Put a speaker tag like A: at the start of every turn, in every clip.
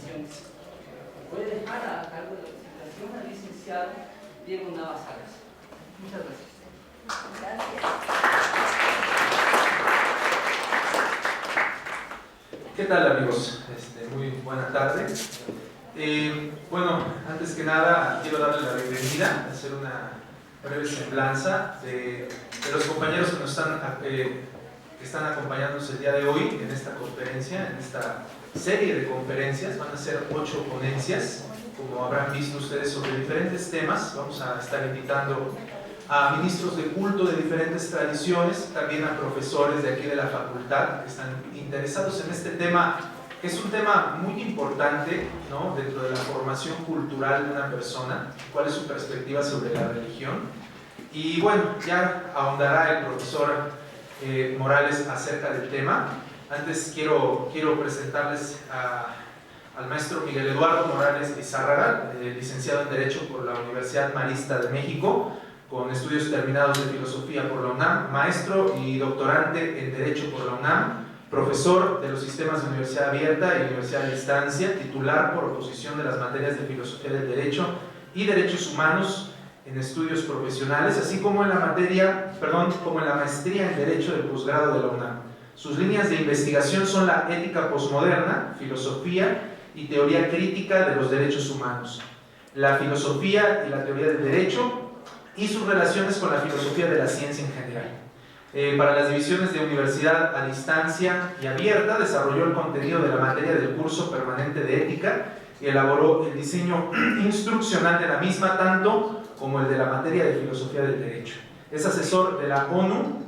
A: presentaciones. Voy a dejar a cargo de la presentación al licenciado Diego Nava Salas. Muchas gracias.
B: Gracias.
C: ¿Qué tal, amigos? Muy buena tarde. Bueno, antes que nada quiero darle la bienvenida, hacer una breve semblanza de los compañeros que nos están acompañándonos el día de hoy en esta conferencia, en esta serie de conferencias. Van a ser 8 ponencias, como habrán visto ustedes, sobre diferentes temas. Vamos a estar invitando a ministros de culto de diferentes tradiciones, también a profesores de aquí de la facultad que están interesados en este tema, que es un tema muy importante, ¿no?, dentro de la formación cultural de una persona, cuál es su perspectiva sobre la religión. Y bueno, ya ahondará el profesor Morales acerca del tema. Antes quiero presentarles al maestro Miguel Eduardo Morales Izárraga, licenciado en Derecho por la Universidad Marista de México, con estudios terminados de Filosofía por la UNAM, maestro y doctorante en Derecho por la UNAM, profesor de los sistemas de Universidad Abierta y Universidad a Distancia, titular por oposición de las materias de Filosofía del Derecho y Derechos Humanos en estudios profesionales, así como en la maestría en Derecho del posgrado de la UNAM. Sus líneas de investigación son la ética posmoderna, filosofía y teoría crítica de los derechos humanos, la filosofía y la teoría del derecho y sus relaciones con la filosofía de la ciencia en general. Para las divisiones de Universidad a Distancia y Abierta desarrolló el contenido de la materia del curso permanente de ética y elaboró el diseño instruccional de la misma, tanto como el de la materia de filosofía del derecho. Es asesor de la ONU,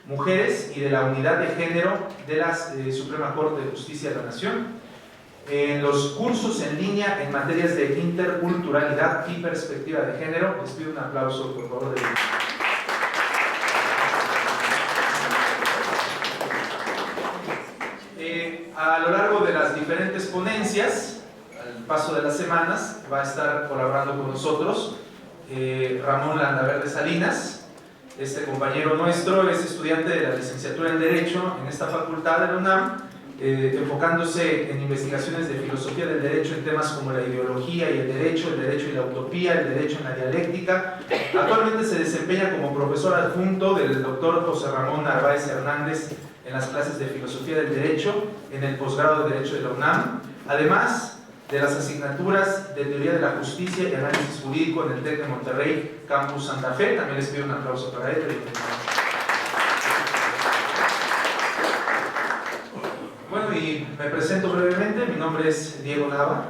C: Mujeres y de la Unidad de Género de la Suprema Corte de Justicia de la Nación, en los cursos en línea en materias de interculturalidad y perspectiva de género. Les pido un aplauso, por favor. A lo largo de las diferentes ponencias, al paso de las semanas, va a estar colaborando con nosotros Ramón Landaverde Salinas. Este compañero nuestro es estudiante de la licenciatura en Derecho en esta facultad de la UNAM, enfocándose en investigaciones de filosofía del derecho en temas como la ideología y el derecho y la utopía, el derecho en la dialéctica. Actualmente se desempeña como profesor adjunto del doctor José Ramón Narváez Hernández en las clases de filosofía del derecho en el posgrado de Derecho de la UNAM, además de las asignaturas de teoría de la justicia y análisis jurídico en el TEC de Monterrey, Campus Santa Fe. También les pido un aplauso para él. Bueno, y me presento brevemente. Mi nombre es Diego Nava,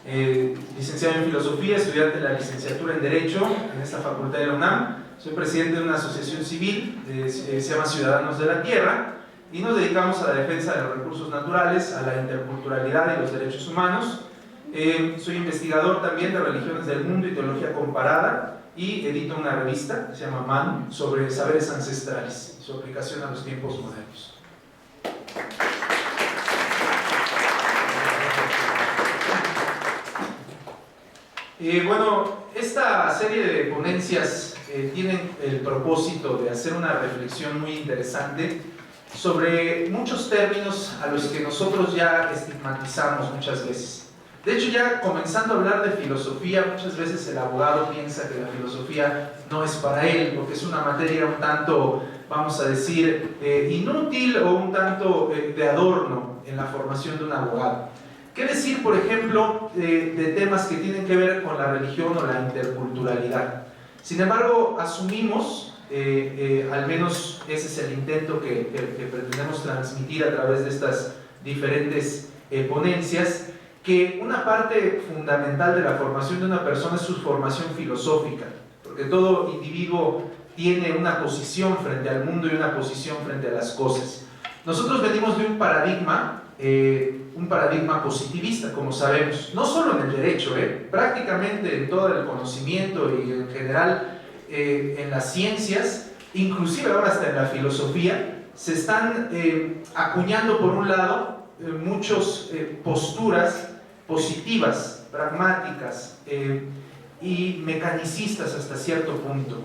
C: licenciado en Filosofía, estudiante de la licenciatura en Derecho en esta facultad de la UNAM. Soy presidente de una asociación civil, se llama Ciudadanos de la Tierra, y nos dedicamos a la defensa de los recursos naturales, a la interculturalidad y los derechos humanos. Soy investigador también de religiones del mundo y teología comparada, y edito una revista que se llama MAN sobre saberes ancestrales y su aplicación a los tiempos modernos. Bueno, esta serie de ponencias tienen el propósito de hacer una reflexión muy interesante sobre muchos términos a los que nosotros ya estigmatizamos muchas veces. De hecho, ya comenzando a hablar de filosofía, muchas veces el abogado piensa que la filosofía no es para él, porque es una materia un tanto, vamos a decir, inútil o un tanto de adorno en la formación de un abogado. ¿Qué decir, por ejemplo, de temas que tienen que ver con la religión o la interculturalidad? Sin embargo, asumimos, al menos ese es el intento que pretendemos transmitir a través de estas diferentes ponencias, que una parte fundamental de la formación de una persona es su formación filosófica, porque todo individuo tiene una posición frente al mundo y una posición frente a las cosas. Nosotros venimos de un paradigma positivista, como sabemos, no solo en el derecho, prácticamente en todo el conocimiento y en general en las ciencias, inclusive ahora hasta en la filosofía, se están acuñando por un lado muchas posturas positivas, pragmáticas y mecanicistas hasta cierto punto.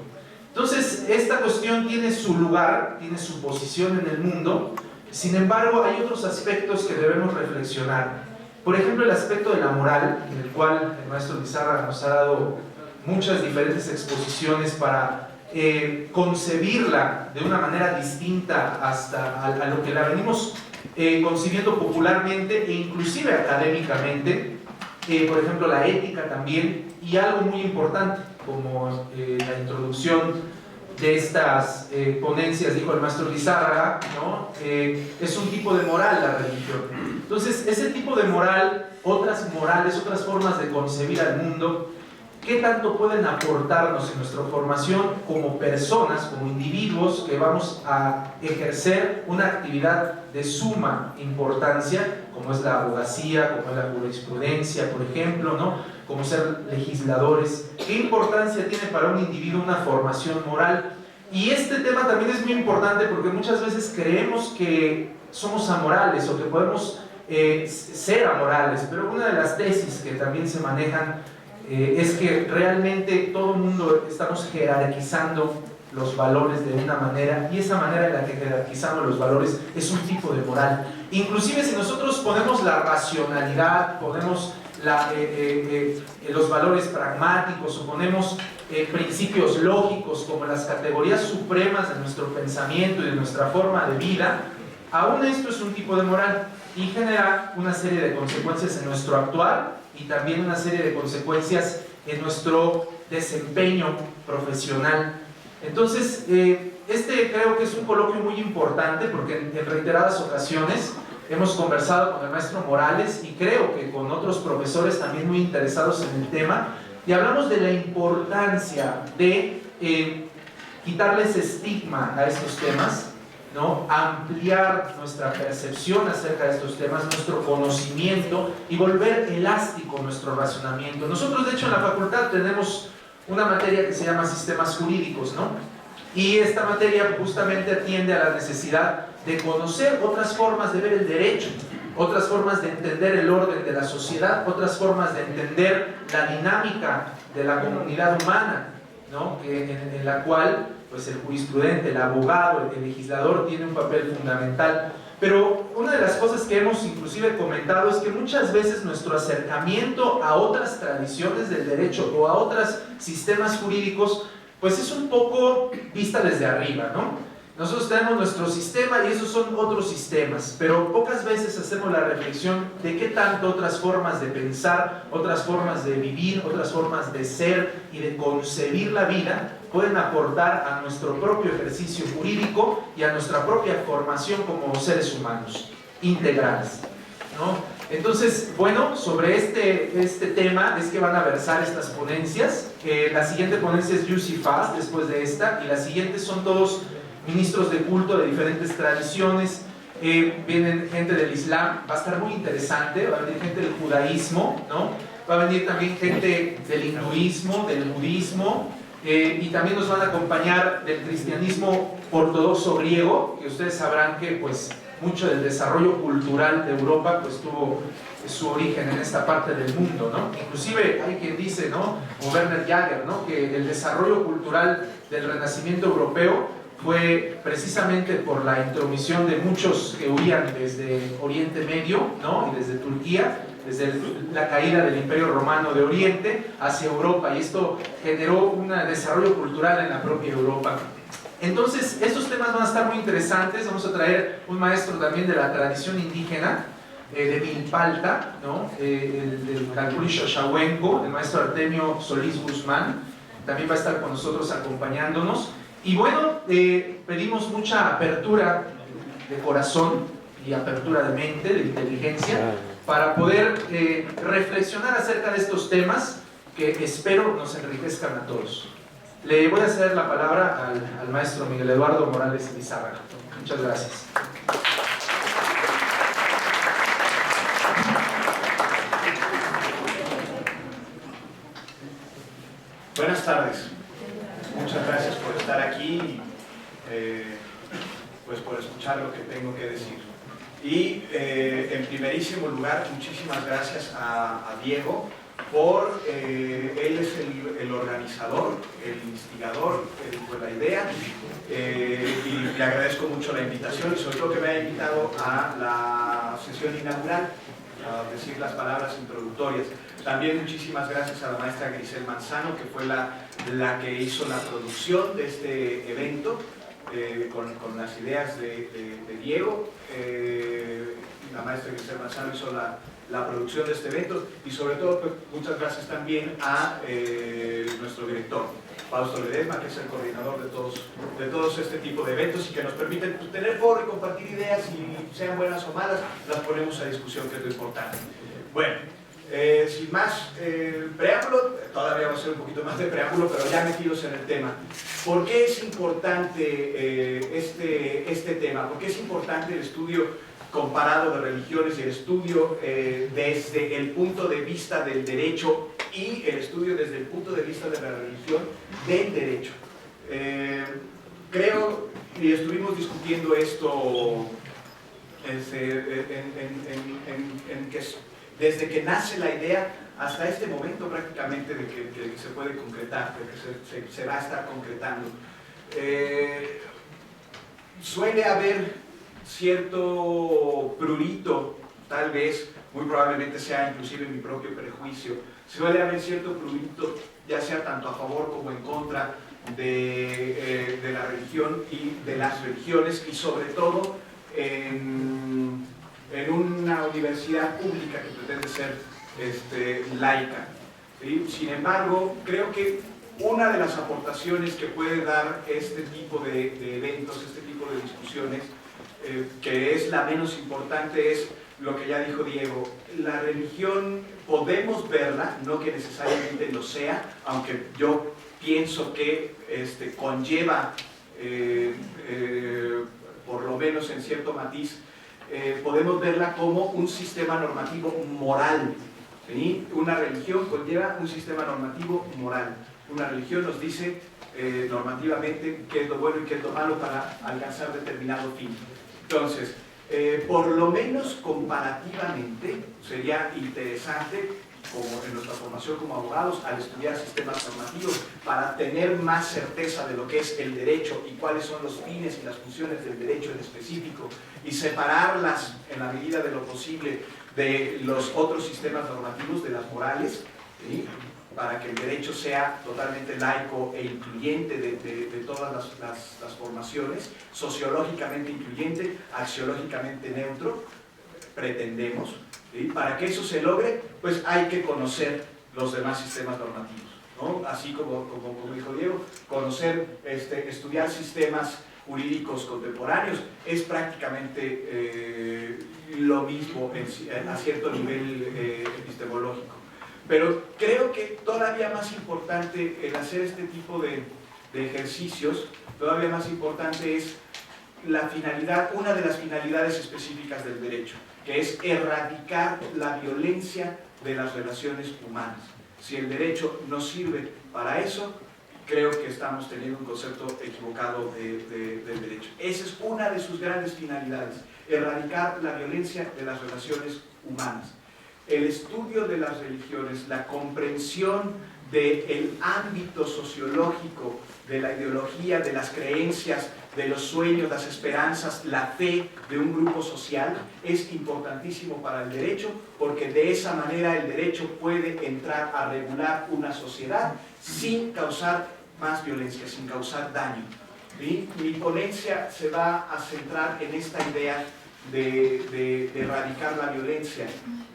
C: Entonces, esta cuestión tiene su lugar, tiene su posición en el mundo. Sin embargo, hay otros aspectos que debemos reflexionar. Por ejemplo, el aspecto de la moral, en el cual el maestro Lizárraga nos ha dado muchas diferentes exposiciones para concebirla de una manera distinta hasta a lo que la venimos concibiendo popularmente e inclusive académicamente. Por ejemplo, la ética también, y algo muy importante como la introducción de estas ponencias, dijo el maestro Lizárraga, ¿no? Es un tipo de moral la religión. Entonces, ese tipo de moral, otras morales, otras formas de concebir al mundo, ¿qué tanto pueden aportarnos en nuestra formación como personas, como individuos que vamos a ejercer una actividad de suma importancia, como es la abogacía, como es la jurisprudencia, por ejemplo, ¿no? Como ser legisladores? ¿Qué importancia tiene para un individuo una formación moral? Y este tema también es muy importante porque muchas veces creemos que somos amorales o que podemos ser amorales, pero una de las tesis que también se manejan es que realmente todo el mundo estamos jerarquizando los valores de una manera, y esa manera en la que jerarquizamos los valores es un tipo de moral. Inclusive si nosotros ponemos la racionalidad, ponemos los valores pragmáticos o ponemos principios lógicos como las categorías supremas de nuestro pensamiento y de nuestra forma de vida, aún esto es un tipo de moral y genera una serie de consecuencias en nuestro actuar y también una serie de consecuencias en nuestro desempeño profesional. Entonces, creo que es un coloquio muy importante porque en reiteradas ocasiones hemos conversado con el maestro Morales y creo que con otros profesores también muy interesados en el tema, y hablamos de la importancia de quitarles estigma a estos temas, ¿no? Ampliar nuestra percepción acerca de estos temas, nuestro conocimiento, y volver elástico nuestro razonamiento. Nosotros, de hecho, en la facultad tenemos una materia que se llama sistemas jurídicos, ¿no? Y esta materia justamente atiende a la necesidad de conocer otras formas de ver el derecho, otras formas de entender el orden de la sociedad, otras formas de entender la dinámica de la comunidad humana, ¿no? En la cual pues el jurisprudente, el abogado, el legislador tiene un papel fundamental. Pero una de las cosas que hemos inclusive comentado es que muchas veces nuestro acercamiento a otras tradiciones del derecho o a otros sistemas jurídicos pues es un poco vista desde arriba, ¿no? Nosotros tenemos nuestro sistema y esos son otros sistemas, pero pocas veces hacemos la reflexión de qué tanto otras formas de pensar, otras formas de vivir, otras formas de ser y de concebir la vida pueden aportar a nuestro propio ejercicio jurídico y a nuestra propia formación como seres humanos integrales, ¿no? Entonces, bueno, sobre este tema es que van a versar estas ponencias. La siguiente ponencia es Yussi Faz, después de esta, y las siguientes son todos ministros de culto de diferentes tradiciones. Vienen gente del Islam, va a estar muy interesante, va a venir gente del judaísmo, ¿no? Va a venir también gente del hinduismo, del budismo, y también nos van a acompañar del cristianismo ortodoxo griego, que ustedes sabrán que pues mucho del desarrollo cultural de Europa pues tuvo su origen en esta parte del mundo, ¿no? Inclusive hay quien dice, ¿no? Como Werner Jaeger, ¿no? Que el desarrollo cultural del Renacimiento europeo fue precisamente por la intromisión de muchos que huían desde Oriente Medio, ¿no? Y desde Turquía, desde la caída del Imperio Romano de Oriente hacia Europa, y esto generó un desarrollo cultural en la propia Europa. Entonces, estos temas van a estar muy interesantes. Vamos a traer un maestro también de la tradición indígena, de Milpalta, ¿no? Del Calpulli Xochahuenco, el maestro Artemio Solís Guzmán, también va a estar con nosotros acompañándonos. Y bueno, pedimos mucha apertura de corazón y apertura de mente, de inteligencia, para poder reflexionar acerca de estos temas que espero nos enriquezcan a todos. Le voy a ceder la palabra al maestro Miguel Eduardo Morales Lizárraga. Muchas gracias.
B: Buenas tardes. Muchas gracias por estar aquí y pues por escuchar lo que tengo que decir. Y en primerísimo lugar, muchísimas gracias a Diego por, él es el organizador, el instigador de la idea, y le agradezco mucho la invitación y sobre todo que me haya invitado a la sesión inaugural. decir las palabras introductorias. También muchísimas gracias a la maestra Grisel Manzano, que fue la que hizo la producción de este evento, con las ideas de Diego. La maestra Grisel Manzano hizo la producción de este evento, y sobre todo pues, muchas gracias también a nuestro director, Fausto Ledesma, que es el coordinador de todos este tipo de eventos y que nos permiten pues, tener foro y compartir ideas, y sean buenas o malas, las ponemos a discusión, que es lo importante. Bueno, sin más preámbulo, todavía va a ser un poquito más de preámbulo, pero ya metidos en el tema. ¿Por qué es importante este tema? ¿Por qué es importante el estudio comparado de religiones y el estudio desde el punto de vista del derecho y el estudio desde el punto de vista de la religión del derecho? Creo, y estuvimos discutiendo esto desde que nace la idea hasta este momento prácticamente de que se puede concretar, de que se va a estar concretando. Suele haber cierto prurito, tal vez, muy probablemente sea inclusive mi propio prejuicio, suele haber cierto prurito, ya sea tanto a favor como en contra de la religión y de las religiones, y sobre todo en una universidad pública que pretende ser laica. ¿Sí? Sin embargo, creo que una de las aportaciones que puede dar este tipo de eventos, este tipo de discusiones, que es la menos importante, es lo que ya dijo Diego. La religión podemos verla, no que necesariamente lo sea, aunque yo pienso que conlleva, por lo menos en cierto matiz, podemos verla como un sistema normativo moral. ¿Sí? Una religión conlleva un sistema normativo moral. Una religión nos dice normativamente qué es lo bueno y qué es lo malo para alcanzar determinado fin. Entonces, por lo menos comparativamente, sería interesante, como en nuestra formación como abogados, al estudiar sistemas normativos, para tener más certeza de lo que es el derecho y cuáles son los fines y las funciones del derecho en específico, y separarlas en la medida de lo posible de los otros sistemas normativos, de las morales, ¿sí? Para que el derecho sea totalmente laico e incluyente de todas las formaciones, sociológicamente incluyente, axiológicamente neutro, pretendemos. ¿Sí? Para que eso se logre, pues hay que conocer los demás sistemas normativos, ¿no? Así como dijo Diego, conocer, estudiar sistemas jurídicos contemporáneos es prácticamente lo mismo a cierto nivel epistemológico. Pero creo que todavía más importante el hacer este tipo de ejercicios, todavía más importante es la finalidad, una de las finalidades específicas del derecho, que es erradicar la violencia de las relaciones humanas. Si el derecho no sirve para eso, creo que estamos teniendo un concepto equivocado del derecho. Esa es una de sus grandes finalidades, erradicar la violencia de las relaciones humanas. El estudio de las religiones, la comprensión del ámbito sociológico, de la ideología, de las creencias, de los sueños, las esperanzas, la fe de un grupo social, es importantísimo para el derecho, porque de esa manera el derecho puede entrar a regular una sociedad sin causar más violencia, sin causar daño. ¿Sí? Mi ponencia se va a centrar en esta idea de erradicar la violencia.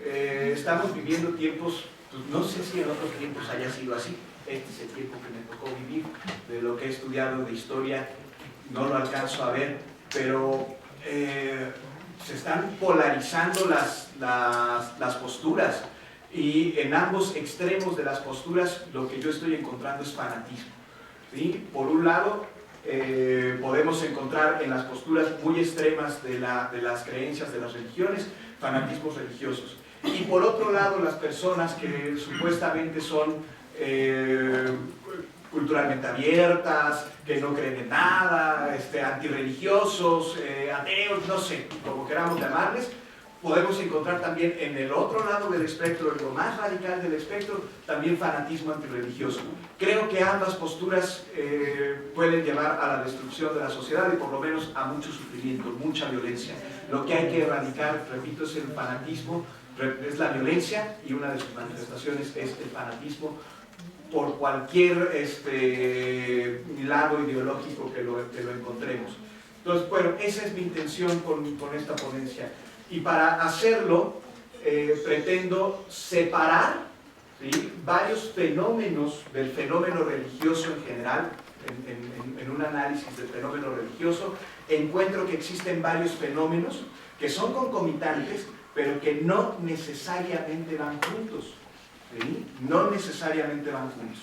B: Estamos viviendo tiempos, pues no sé si en otros tiempos haya sido así, este es el tiempo que me tocó vivir, de lo que he estudiado de historia, no lo alcanzo a ver, pero se están polarizando las posturas, y en ambos extremos de las posturas lo que yo estoy encontrando es fanatismo. ¿Sí? Por un lado, podemos encontrar en las posturas muy extremas de las creencias de las religiones, fanatismos religiosos. Y por otro lado, las personas que supuestamente son culturalmente abiertas, que no creen en nada, antirreligiosos, ateos, no sé, como queramos llamarles, podemos encontrar también en el otro lado del espectro, en lo más radical del espectro, también fanatismo antirreligioso. Creo que ambas posturas pueden llevar a la destrucción de la sociedad y por lo menos a mucho sufrimiento, mucha violencia. Lo que hay que erradicar, repito, es el fanatismo es la violencia, y una de sus manifestaciones es el fanatismo por cualquier lado ideológico que lo encontremos. Entonces, bueno, esa es mi intención con esta ponencia. Y para hacerlo, pretendo separar, ¿sí?, varios fenómenos del fenómeno religioso en general. En un análisis del fenómeno religioso, encuentro que existen varios fenómenos que son concomitantes, pero que no necesariamente van juntos. ¿Sí? No necesariamente van juntos.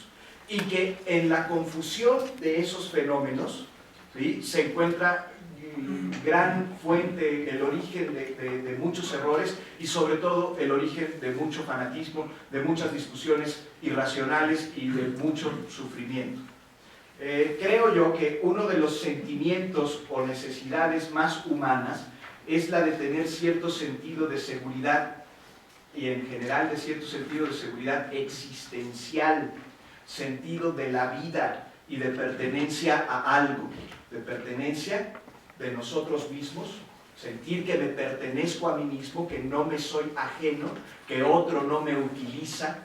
B: Y que en la confusión de esos fenómenos, ¿sí?, se encuentra gran fuente, el origen de muchos errores y sobre todo el origen de mucho fanatismo, de muchas discusiones irracionales y de mucho sufrimiento. Creo yo que uno de los sentimientos o necesidades más humanas es la de tener cierto sentido de seguridad, y en general de cierto sentido de seguridad existencial, sentido de la vida y de pertenencia a algo, de pertenencia de nosotros mismos, sentir que me pertenezco a mí mismo, que no me soy ajeno, que otro no me utiliza,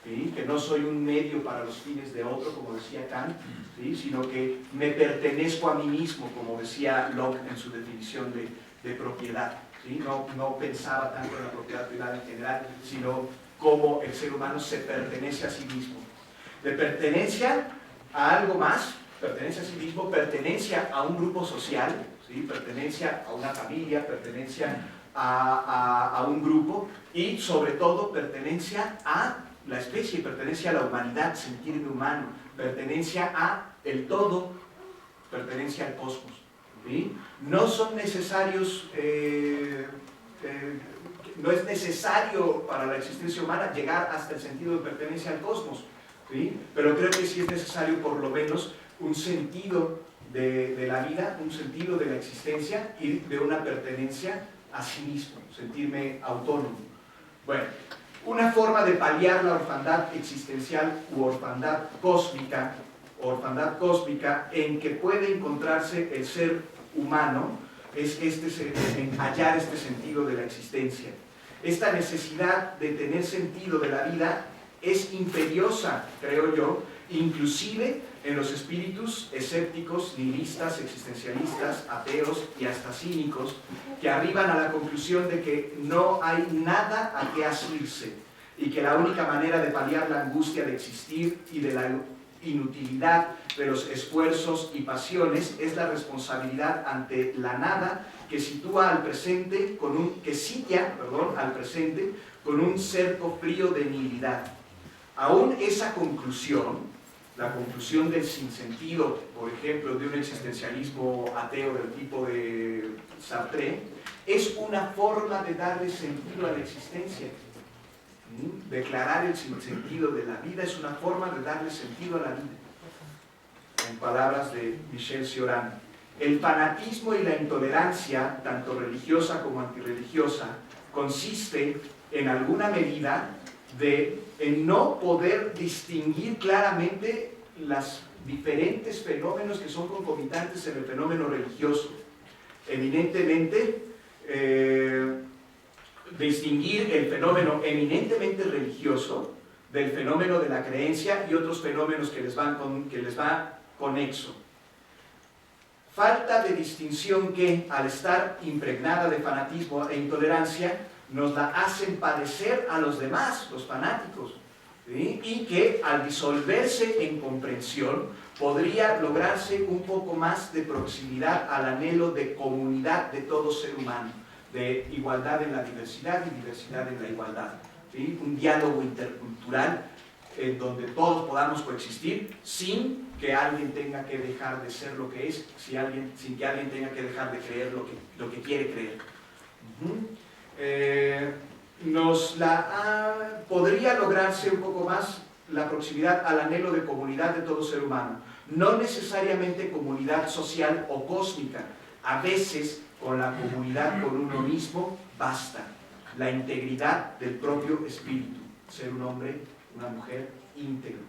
B: ¿sí?, que no soy un medio para los fines de otro, como decía Kant, ¿sí?, sino que me pertenezco a mí mismo, como decía Locke en su definición de propiedad. ¿Sí? No pensaba tanto en la propiedad privada en general, sino cómo el ser humano se pertenece a sí mismo. De pertenencia a algo más, pertenencia a sí mismo, pertenencia a un grupo social, ¿sí?, pertenencia a una familia, pertenencia a un grupo, y sobre todo pertenencia a la especie, pertenencia a la humanidad, sentirme humano, pertenencia a el todo, pertenencia al cosmos. ¿Sí? No son necesarios, no es necesario para la existencia humana llegar hasta el sentido de pertenencia al cosmos, ¿sí?, pero creo que sí es necesario por lo menos un sentido de la vida, un sentido de la existencia y de una pertenencia a sí mismo, sentirme autónomo. Bueno, una forma de paliar la orfandad existencial u orfandad cósmica en que puede encontrarse el ser humano es hallar este sentido de la existencia. Esta necesidad de tener sentido de la vida es imperiosa, creo yo, inclusive en los espíritus escépticos, nihilistas, existencialistas, ateos y hasta cínicos, que arriban a la conclusión de que no hay nada a qué asirse y que la única manera de paliar la angustia de existir y de la inutilidad de los esfuerzos y pasiones es la responsabilidad ante la nada que sitúa al presente al presente con un cerco frío de nihilidad. Aún esa conclusión, la conclusión del sinsentido, por ejemplo, de un existencialismo ateo del tipo de Sartre, es una forma de darle sentido a la existencia. Declarar el sinsentido de la vida es una forma de darle sentido a la vida. En palabras de Michel Cioran, el fanatismo y la intolerancia, tanto religiosa como antirreligiosa, consiste en alguna medida en no poder distinguir claramente los diferentes fenómenos que son concomitantes en el fenómeno religioso. Eminentemente, distinguir el fenómeno eminentemente religioso del fenómeno de la creencia y otros fenómenos que les va conexo. Falta de distinción que, al estar impregnada de fanatismo e intolerancia, nos la hacen padecer a los demás, los fanáticos, ¿sí?, y que al disolverse en comprensión podría lograrse un poco más de proximidad al anhelo de comunidad de todo ser humano, de igualdad en la diversidad y diversidad en la igualdad, ¿sí?, un diálogo intercultural en donde todos podamos coexistir sin que alguien tenga que dejar de ser lo que es, sin que alguien tenga que dejar de creer lo que quiere creer. Podría lograrse un poco más la proximidad al anhelo de comunidad de todo ser humano, no necesariamente comunidad social o cósmica. A veces con la comunidad con uno mismo basta, la integridad del propio espíritu, ser un hombre, una mujer íntegro.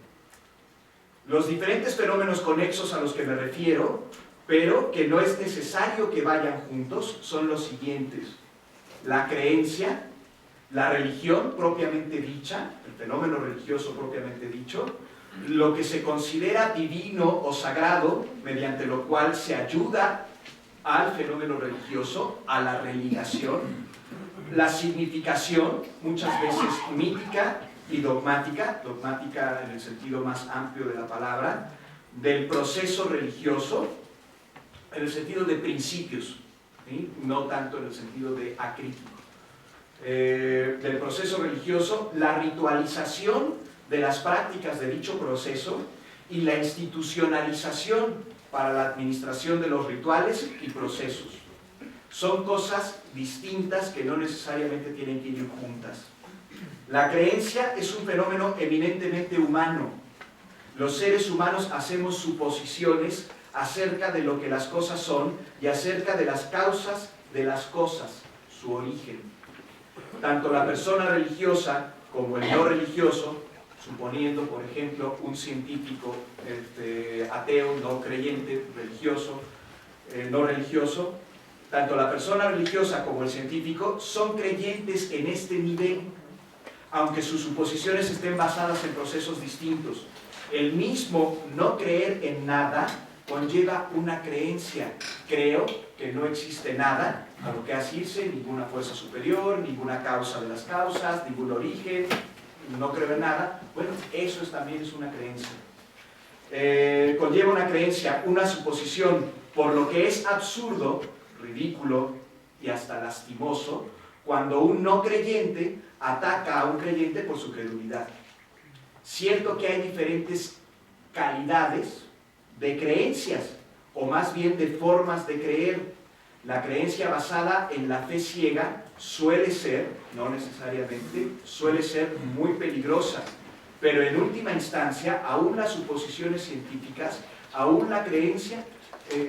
B: Los diferentes fenómenos conexos a los que me refiero, pero que no es necesario que vayan juntos, son los siguientes: la creencia, la religión propiamente dicha, el fenómeno religioso propiamente dicho, lo que se considera divino o sagrado, mediante lo cual se ayuda al fenómeno religioso, a la religación, la significación, muchas veces mítica y dogmática, dogmática en el sentido más amplio de la palabra, del proceso religioso, en el sentido de principios, ¿sí? No tanto en el sentido de acrítico. Del proceso religioso, la ritualización de las prácticas de dicho proceso y la institucionalización para la administración de los rituales y procesos. Son cosas distintas que no necesariamente tienen que ir juntas. La creencia es un fenómeno eminentemente humano. Los seres humanos hacemos suposiciones acerca de lo que las cosas son y acerca de las causas de las cosas, su origen. Tanto la persona religiosa como el no religioso, suponiendo, por ejemplo, un científico ateo, no creyente, religioso, no religioso, tanto la persona religiosa como el científico son creyentes en este nivel, aunque sus suposiciones estén basadas en procesos distintos. El mismo no creer en nada conlleva una creencia. Creo que no existe nada a lo que asirse, ninguna fuerza superior, ninguna causa de las causas, ningún origen, no creo en nada. Bueno, eso también es una creencia. Conlleva una creencia, una suposición, por lo que es absurdo, ridículo y hasta lastimoso, cuando un no creyente ataca a un creyente por su credulidad. Cierto que hay diferentes calidades de creencias, o más bien de formas de creer. La creencia basada en la fe ciega suele ser, no necesariamente, suele ser muy peligrosa, pero en última instancia, aún las suposiciones científicas, aún la creencia,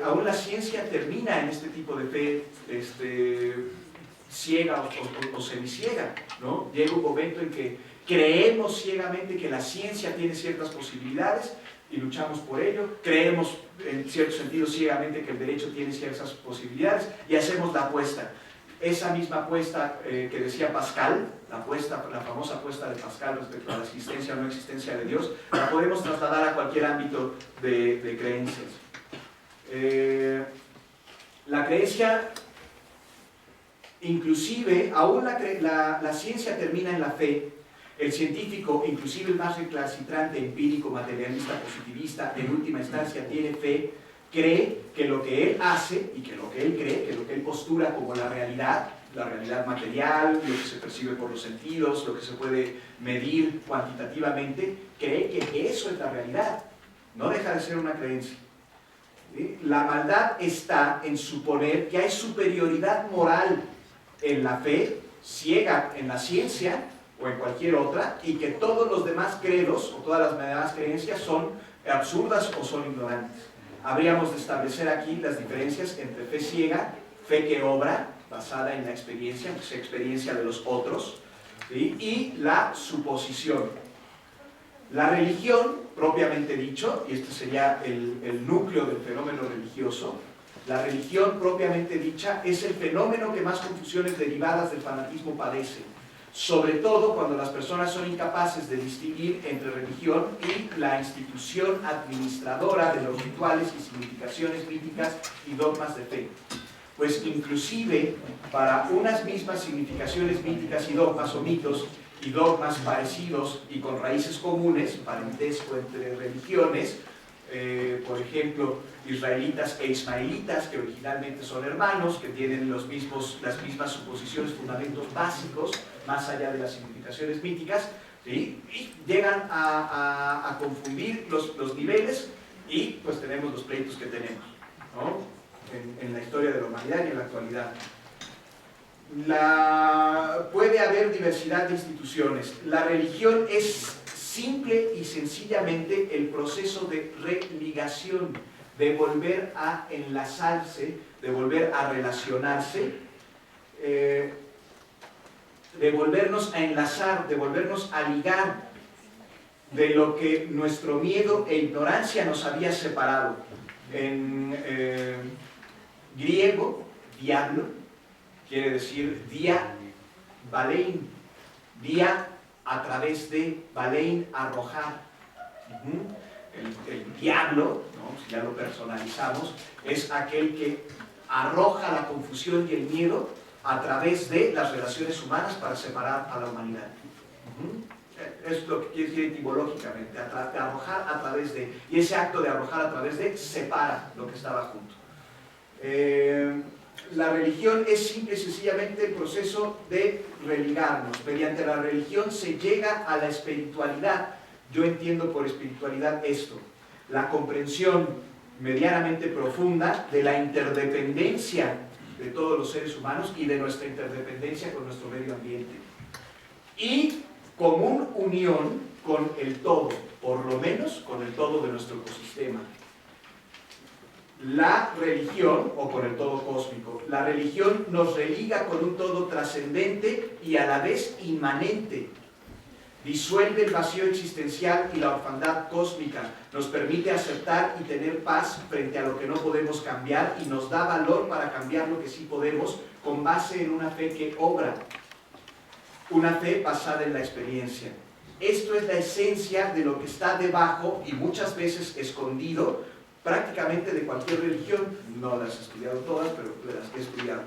B: aún la ciencia termina en este tipo de fe ciega o semiciega, ¿no? Llega un momento en que creemos ciegamente que la ciencia tiene ciertas posibilidades y luchamos por ello, creemos en cierto sentido ciegamente que el derecho tiene ciertas posibilidades y hacemos la apuesta. Esa misma apuesta que decía Pascal, la famosa apuesta de Pascal respecto a la existencia o no existencia de Dios, la podemos trasladar a cualquier ámbito de creencias. La creencia, inclusive, aún la ciencia termina en la fe. El científico, inclusive el más recalcitrante, empírico, materialista, positivista, en última instancia tiene fe, cree que lo que él hace y que lo que él cree, que lo que él postura como la realidad material, lo que se percibe por los sentidos, lo que se puede medir cuantitativamente, cree que eso es la realidad. No deja de ser una creencia. ¿Sí? La maldad está en suponer que hay superioridad moral en la fe, ciega en la ciencia, o en cualquier otra, y que todos los demás credos o todas las demás creencias son absurdas o son ignorantes. Habríamos de establecer aquí las diferencias entre fe ciega, fe que obra, basada en la experiencia, aunque sea experiencia de los otros, ¿sí? Y la suposición. La religión, propiamente dicho, y este sería el núcleo del fenómeno religioso, la religión propiamente dicha es el fenómeno que más confusiones derivadas del fanatismo padece. Sobre todo cuando las personas son incapaces de distinguir entre religión y la institución administradora de los rituales y significaciones míticas y dogmas de fe. Pues inclusive para unas mismas significaciones míticas y dogmas o mitos y dogmas parecidos y con raíces comunes, parentesco entre religiones, por ejemplo, israelitas e ismaelitas, que originalmente son hermanos, que tienen las mismas suposiciones, fundamentos básicos, más allá de las significaciones míticas, ¿sí? Y llegan a confundir los niveles y pues tenemos los pleitos que tenemos, ¿no? en la historia de la humanidad y en la actualidad. Puede haber diversidad de instituciones. La religión es simple y sencillamente el proceso de religación, de volver a enlazarse, de volver a relacionarse, de volvernos a enlazar, de volvernos a ligar de lo que nuestro miedo e ignorancia nos había separado. En griego, diablo quiere decir dia balein, Día a través de Balein, arrojar. El diablo, ¿no? Si ya lo personalizamos, es aquel que arroja la confusión y el miedo a través de las relaciones humanas para separar a la humanidad. Es lo que quiere decir etimológicamente, de arrojar a través de, y ese acto de arrojar a través de separa lo que estaba junto. La religión es simple y sencillamente el proceso de religarnos. Mediante la religión se llega a la espiritualidad. Yo entiendo por espiritualidad esto: la comprensión medianamente profunda de la interdependencia de todos los seres humanos y de nuestra interdependencia con nuestro medio ambiente. Y común unión con el todo, por lo menos con el todo de nuestro ecosistema. La religión, o con el todo cósmico, la religión nos religa con un todo trascendente y a la vez inmanente. Disuelve el vacío existencial y la orfandad cósmica, nos permite aceptar y tener paz frente a lo que no podemos cambiar y nos da valor para cambiar lo que sí podemos con base en una fe que obra, una fe basada en la experiencia. Esto es la esencia de lo que está debajo y muchas veces escondido prácticamente de cualquier religión. No las he estudiado todas, pero de las que he estudiado.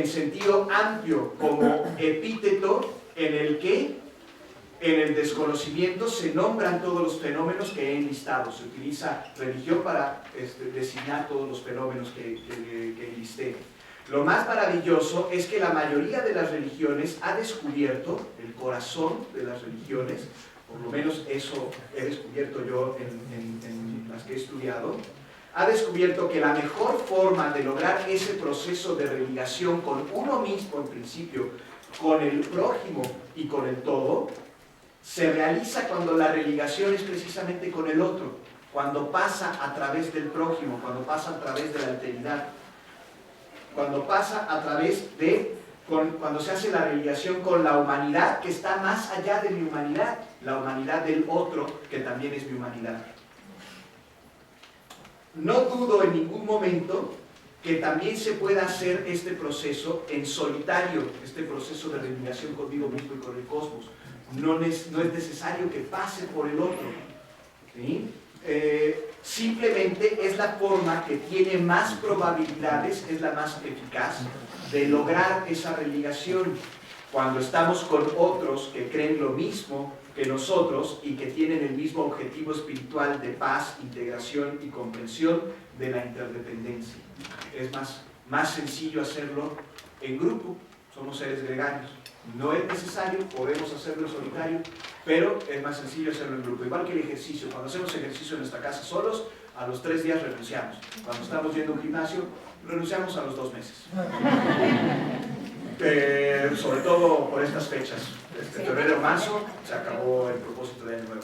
B: En sentido amplio, como epíteto en el que en el desconocimiento se nombran todos los fenómenos que he enlistado. Se utiliza religión para designar todos los fenómenos que enlisté. Lo más maravilloso es que la mayoría de las religiones ha descubierto, el corazón de las religiones, por lo menos eso he descubierto yo en las que he estudiado, ha descubierto que la mejor forma de lograr ese proceso de religación con uno mismo en principio, con el prójimo y con el todo, se realiza cuando la religación es precisamente con el otro, cuando pasa a través del prójimo, cuando pasa a través de la alteridad, cuando pasa a través de, cuando se hace la religación con la humanidad que está más allá de mi humanidad, la humanidad del otro que también es mi humanidad. No dudo en ningún momento que también se pueda hacer este proceso en solitario, este proceso de religación conmigo mismo y con el cosmos. No es necesario que pase por el otro, ¿sí? Simplemente es la forma que tiene más probabilidades, es la más eficaz de lograr esa religación cuando estamos con otros que creen lo mismo que nosotros y que tienen el mismo objetivo espiritual de paz, integración y comprensión de la interdependencia. Es más sencillo hacerlo en grupo, somos seres gregarios. No es necesario, podemos hacerlo en solitario, pero es más sencillo hacerlo en grupo. Igual que el ejercicio, cuando hacemos ejercicio en nuestra casa solos, a los 3 días renunciamos. Cuando estamos yendo a un gimnasio, renunciamos a los 2 meses. Sobre todo por estas fechas, febrero, marzo, se acabó el propósito de año nuevo.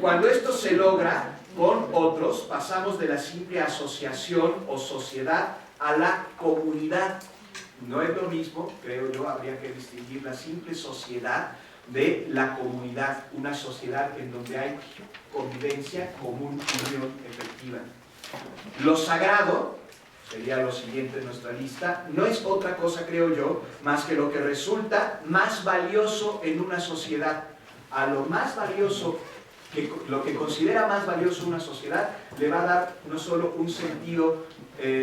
B: Cuando esto se logra con otros, pasamos de la simple asociación o sociedad a la comunidad. No es lo mismo, creo yo, habría que distinguir la simple sociedad de la comunidad, una sociedad en donde hay convivencia, común, unión efectiva. Lo sagrado, sería lo siguiente en nuestra lista, no es otra cosa, creo yo, más que lo que resulta más valioso en una sociedad. A lo más valioso, lo que considera más valioso una sociedad, le va a dar no solo un sentido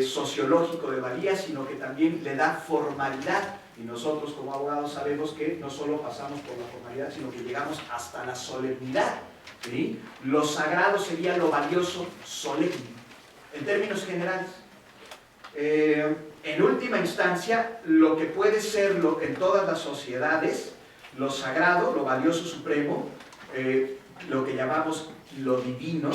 B: sociológico de valía, sino que también le da formalidad. Y nosotros como abogados sabemos que no solo pasamos por la formalidad, sino que llegamos hasta la solemnidad, ¿sí? Lo sagrado sería lo valioso solemne, en términos generales. En última instancia, lo que puede serlo en todas las sociedades, lo sagrado, lo valioso supremo, lo que llamamos lo divino,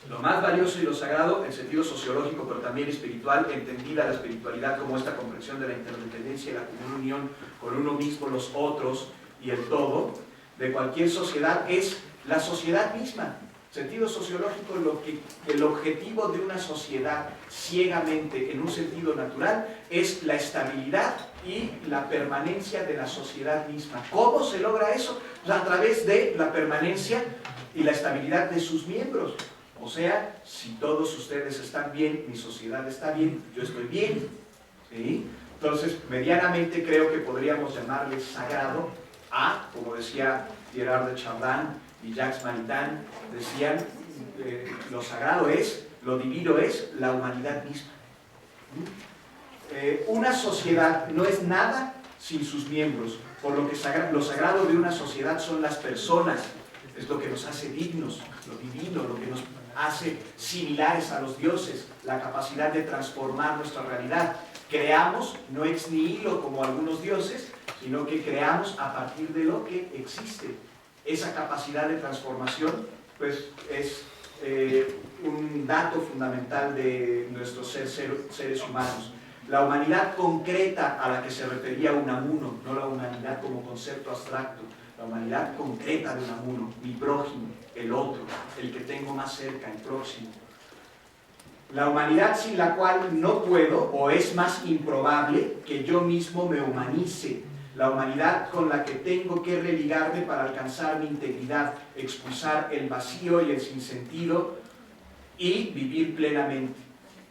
B: lo más valioso y lo sagrado en sentido sociológico, pero también espiritual, entendida la espiritualidad como esta comprensión de la interdependencia y la común unión con uno mismo, los otros y el todo, de cualquier sociedad, es la sociedad misma. Sentido sociológico, el objetivo de una sociedad ciegamente, en un sentido natural, es la estabilidad y la permanencia de la sociedad misma. ¿Cómo se logra eso? Pues a través de la permanencia y la estabilidad de sus miembros. O sea, si todos ustedes están bien, mi sociedad está bien, yo estoy bien, ¿sí? Entonces, medianamente creo que podríamos llamarle sagrado a, como decía Gerard de Chardin y Jacques Maritain, decían, lo sagrado es, lo divino es la humanidad misma. Una sociedad no es nada sin sus miembros, por lo que lo sagrado de una sociedad son las personas, es lo que nos hace dignos, lo divino, lo que nos hace similares a los dioses, la capacidad de transformar nuestra realidad. Creamos no ex nihilo como algunos dioses, sino que creamos a partir de lo que existe. Esa capacidad de transformación pues, es un dato fundamental de nuestros seres humanos. La humanidad concreta a la que se refería Unamuno, no la humanidad como concepto abstracto, la humanidad concreta de Unamuno, mi prójimo, el otro, el que tengo más cerca, el próximo. La humanidad sin la cual no puedo, o es más improbable, que yo mismo me humanice. La humanidad con la que tengo que religarme para alcanzar mi integridad, expulsar el vacío y el sinsentido y vivir plenamente.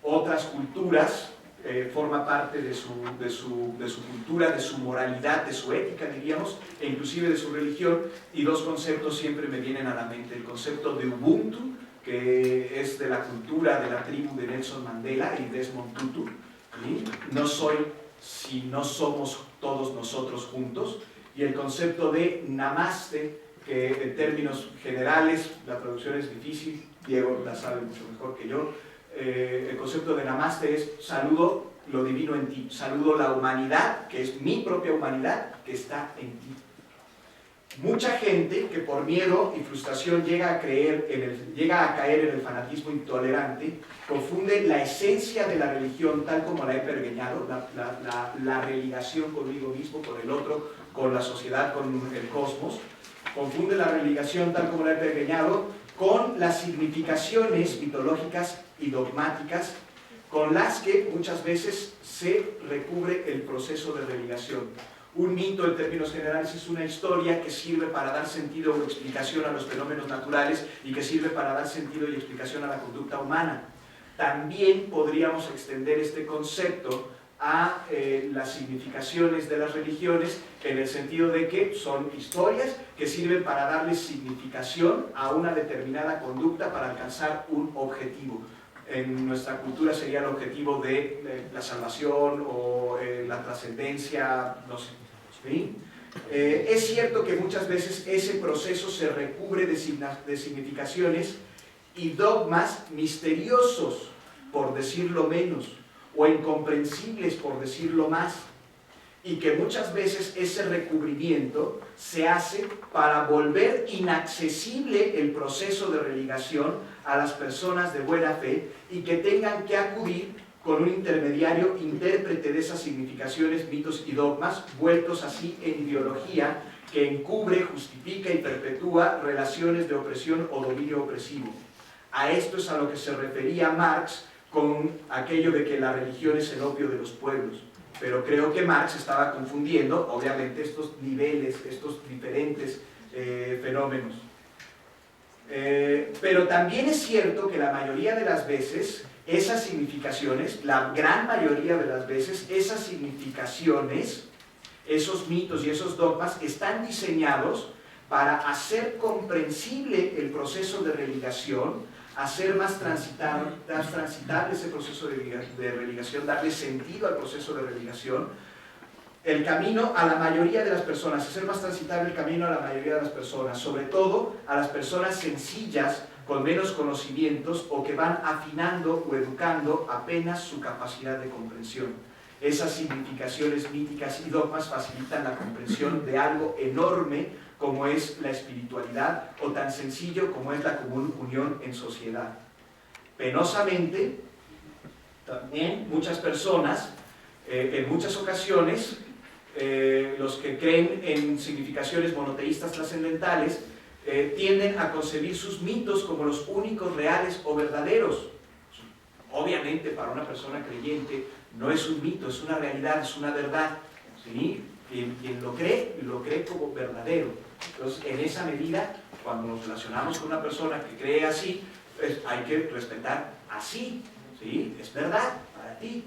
B: Otras culturas forma parte de su cultura, de su moralidad, de su ética, diríamos, e inclusive de su religión, y dos conceptos siempre me vienen a la mente. El concepto de Ubuntu, que es de la cultura de la tribu de Nelson Mandela y Desmond Tutu, ¿sí? No soy si no somos todos nosotros juntos, y el concepto de Namaste, que en términos generales, la traducción es difícil, Diego la sabe mucho mejor que yo. El concepto de Namaste es saludo lo divino en ti, saludo la humanidad, que es mi propia humanidad, que está en ti. Mucha gente que por miedo y frustración llega a caer en el fanatismo intolerante, confunde la esencia de la religión tal como la he pergeñado, la religación conmigo mismo, con el otro, con la sociedad, con el cosmos, confunde la religación tal como la he pergeñado con las significaciones mitológicas y dogmáticas con las que muchas veces se recubre el proceso de religación. Un mito, en términos generales, es una historia que sirve para dar sentido o explicación a los fenómenos naturales y que sirve para dar sentido y explicación a la conducta humana. También podríamos extender este concepto a las significaciones de las religiones, en el sentido de que son historias que sirven para darle significación a una determinada conducta para alcanzar un objetivo. En nuestra cultura sería el objetivo de la salvación o la trascendencia, no sé. ¿Sí? Es cierto que muchas veces ese proceso se recubre de significaciones y dogmas misteriosos, por decirlo menos, o incomprensibles, por decirlo más, y que muchas veces ese recubrimiento se hace para volver inaccesible el proceso de religación a las personas de buena fe y que tengan que acudir con un intermediario intérprete de esas significaciones, mitos y dogmas, vueltos así en ideología que encubre, justifica y perpetúa relaciones de opresión o dominio opresivo. A esto es a lo que se refería Marx con aquello de que la religión es el opio de los pueblos. Pero creo que Marx estaba confundiendo, obviamente, estos niveles, estos diferentes fenómenos. Pero también es cierto que la mayoría de las veces, esas significaciones, la gran mayoría de las veces, esas significaciones, esos mitos y esos dogmas están diseñados para hacer comprensible el proceso de religación, hacer más transitable ese proceso de religación, darle sentido al proceso de religación, el camino a la mayoría de las personas, hacer más transitable el camino a la mayoría de las personas, sobre todo a las personas sencillas, con menos conocimientos o que van afinando o educando apenas su capacidad de comprensión. Esas significaciones míticas y dogmas facilitan la comprensión de algo enorme como es la espiritualidad, o tan sencillo como es la común unión en sociedad. Penosamente, también muchas personas, en muchas ocasiones, los que creen en significaciones monoteístas trascendentales, tienden a concebir sus mitos como los únicos reales o verdaderos. Obviamente, para una persona creyente, no es un mito, es una realidad, es una verdad, ¿sí? Quien lo cree como verdadero. Entonces, en esa medida, cuando nos relacionamos con una persona que cree así, pues hay que respetar así, ¿sí? Es verdad para ti,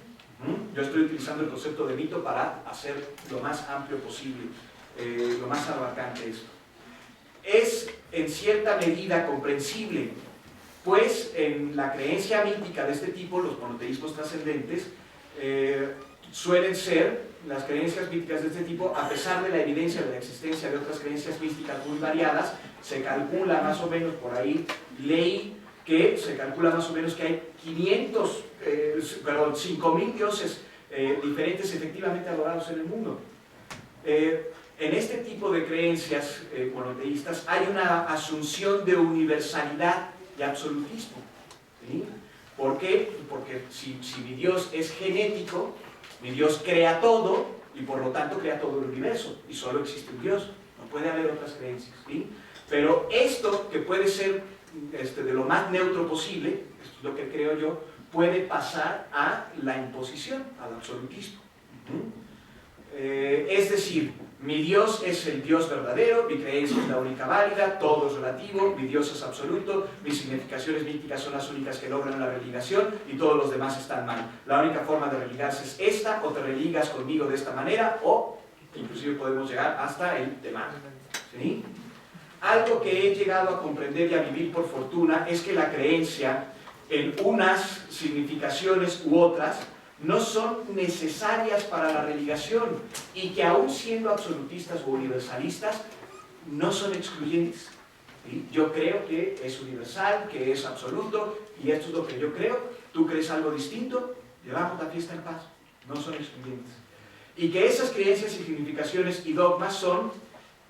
B: Yo estoy utilizando el concepto de mito para hacer lo más amplio posible, lo más abarcante esto. Es en cierta medida comprensible, pues en la creencia mítica de este tipo, los monoteísmos trascendentes, suelen ser, las creencias místicas de este tipo, a pesar de la evidencia de la existencia de otras creencias místicas muy variadas, se calcula más o menos, por ahí leí que se calcula más o menos que hay 5.000 dioses diferentes efectivamente adorados en el mundo. En este tipo de creencias monoteístas hay una asunción de universalidad y absolutismo, ¿sí? ¿Por qué? Porque si mi Dios es genético, mi Dios crea todo y por lo tanto crea todo el universo y solo existe un Dios, no puede haber otras creencias, ¿sí? Pero esto, que puede ser de lo más neutro posible, esto es lo que creo yo, puede pasar a la imposición, al absolutismo. Es decir, mi Dios es el Dios verdadero, mi creencia es la única válida, todo es relativo, mi Dios es absoluto, mis significaciones místicas son las únicas que logran la religación y todos los demás están mal. La única forma de religarse es esta, o te religas conmigo de esta manera, o inclusive podemos llegar hasta el temor, ¿sí? Algo que he llegado a comprender y a vivir por fortuna es que la creencia en unas significaciones u otras no son necesarias para la religación y que aún siendo absolutistas o universalistas no son excluyentes, ¿sí? Yo creo que es universal, que es absoluto y esto es lo que yo creo, tú crees algo distinto, llevamos la fiesta en paz, no son excluyentes. Y que esas creencias y significaciones y dogmas son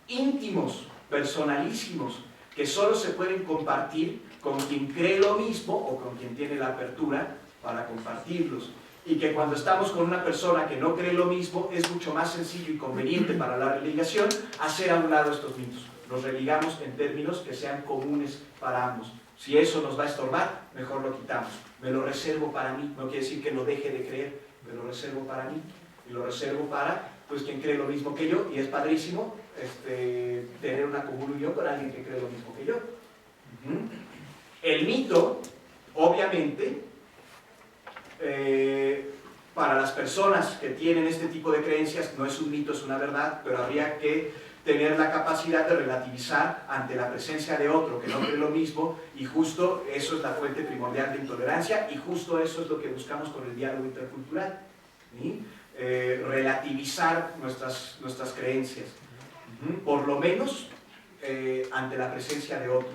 B: íntimos, personalísimos, que solo se pueden compartir con quien cree lo mismo o con quien tiene la apertura para compartirlos. Y que cuando estamos con una persona que no cree lo mismo, es mucho más sencillo y conveniente para la religación hacer a un lado estos mitos. Los religamos en términos que sean comunes para ambos. Si eso nos va a estorbar, mejor lo quitamos. Me lo reservo para mí, no quiere decir que lo deje de creer, me lo reservo para mí. Y lo reservo para, pues, quien cree lo mismo que yo, y es padrísimo tener una comunión con alguien que cree lo mismo que yo. El mito, obviamente, para las personas que tienen este tipo de creencias, no es un mito, es una verdad, pero habría que tener la capacidad de relativizar ante la presencia de otro que no cree lo mismo, y justo eso es la fuente primordial de intolerancia, y justo eso es lo que buscamos con el diálogo intercultural, ¿sí? Relativizar nuestras creencias, por lo menos ante la presencia de otro.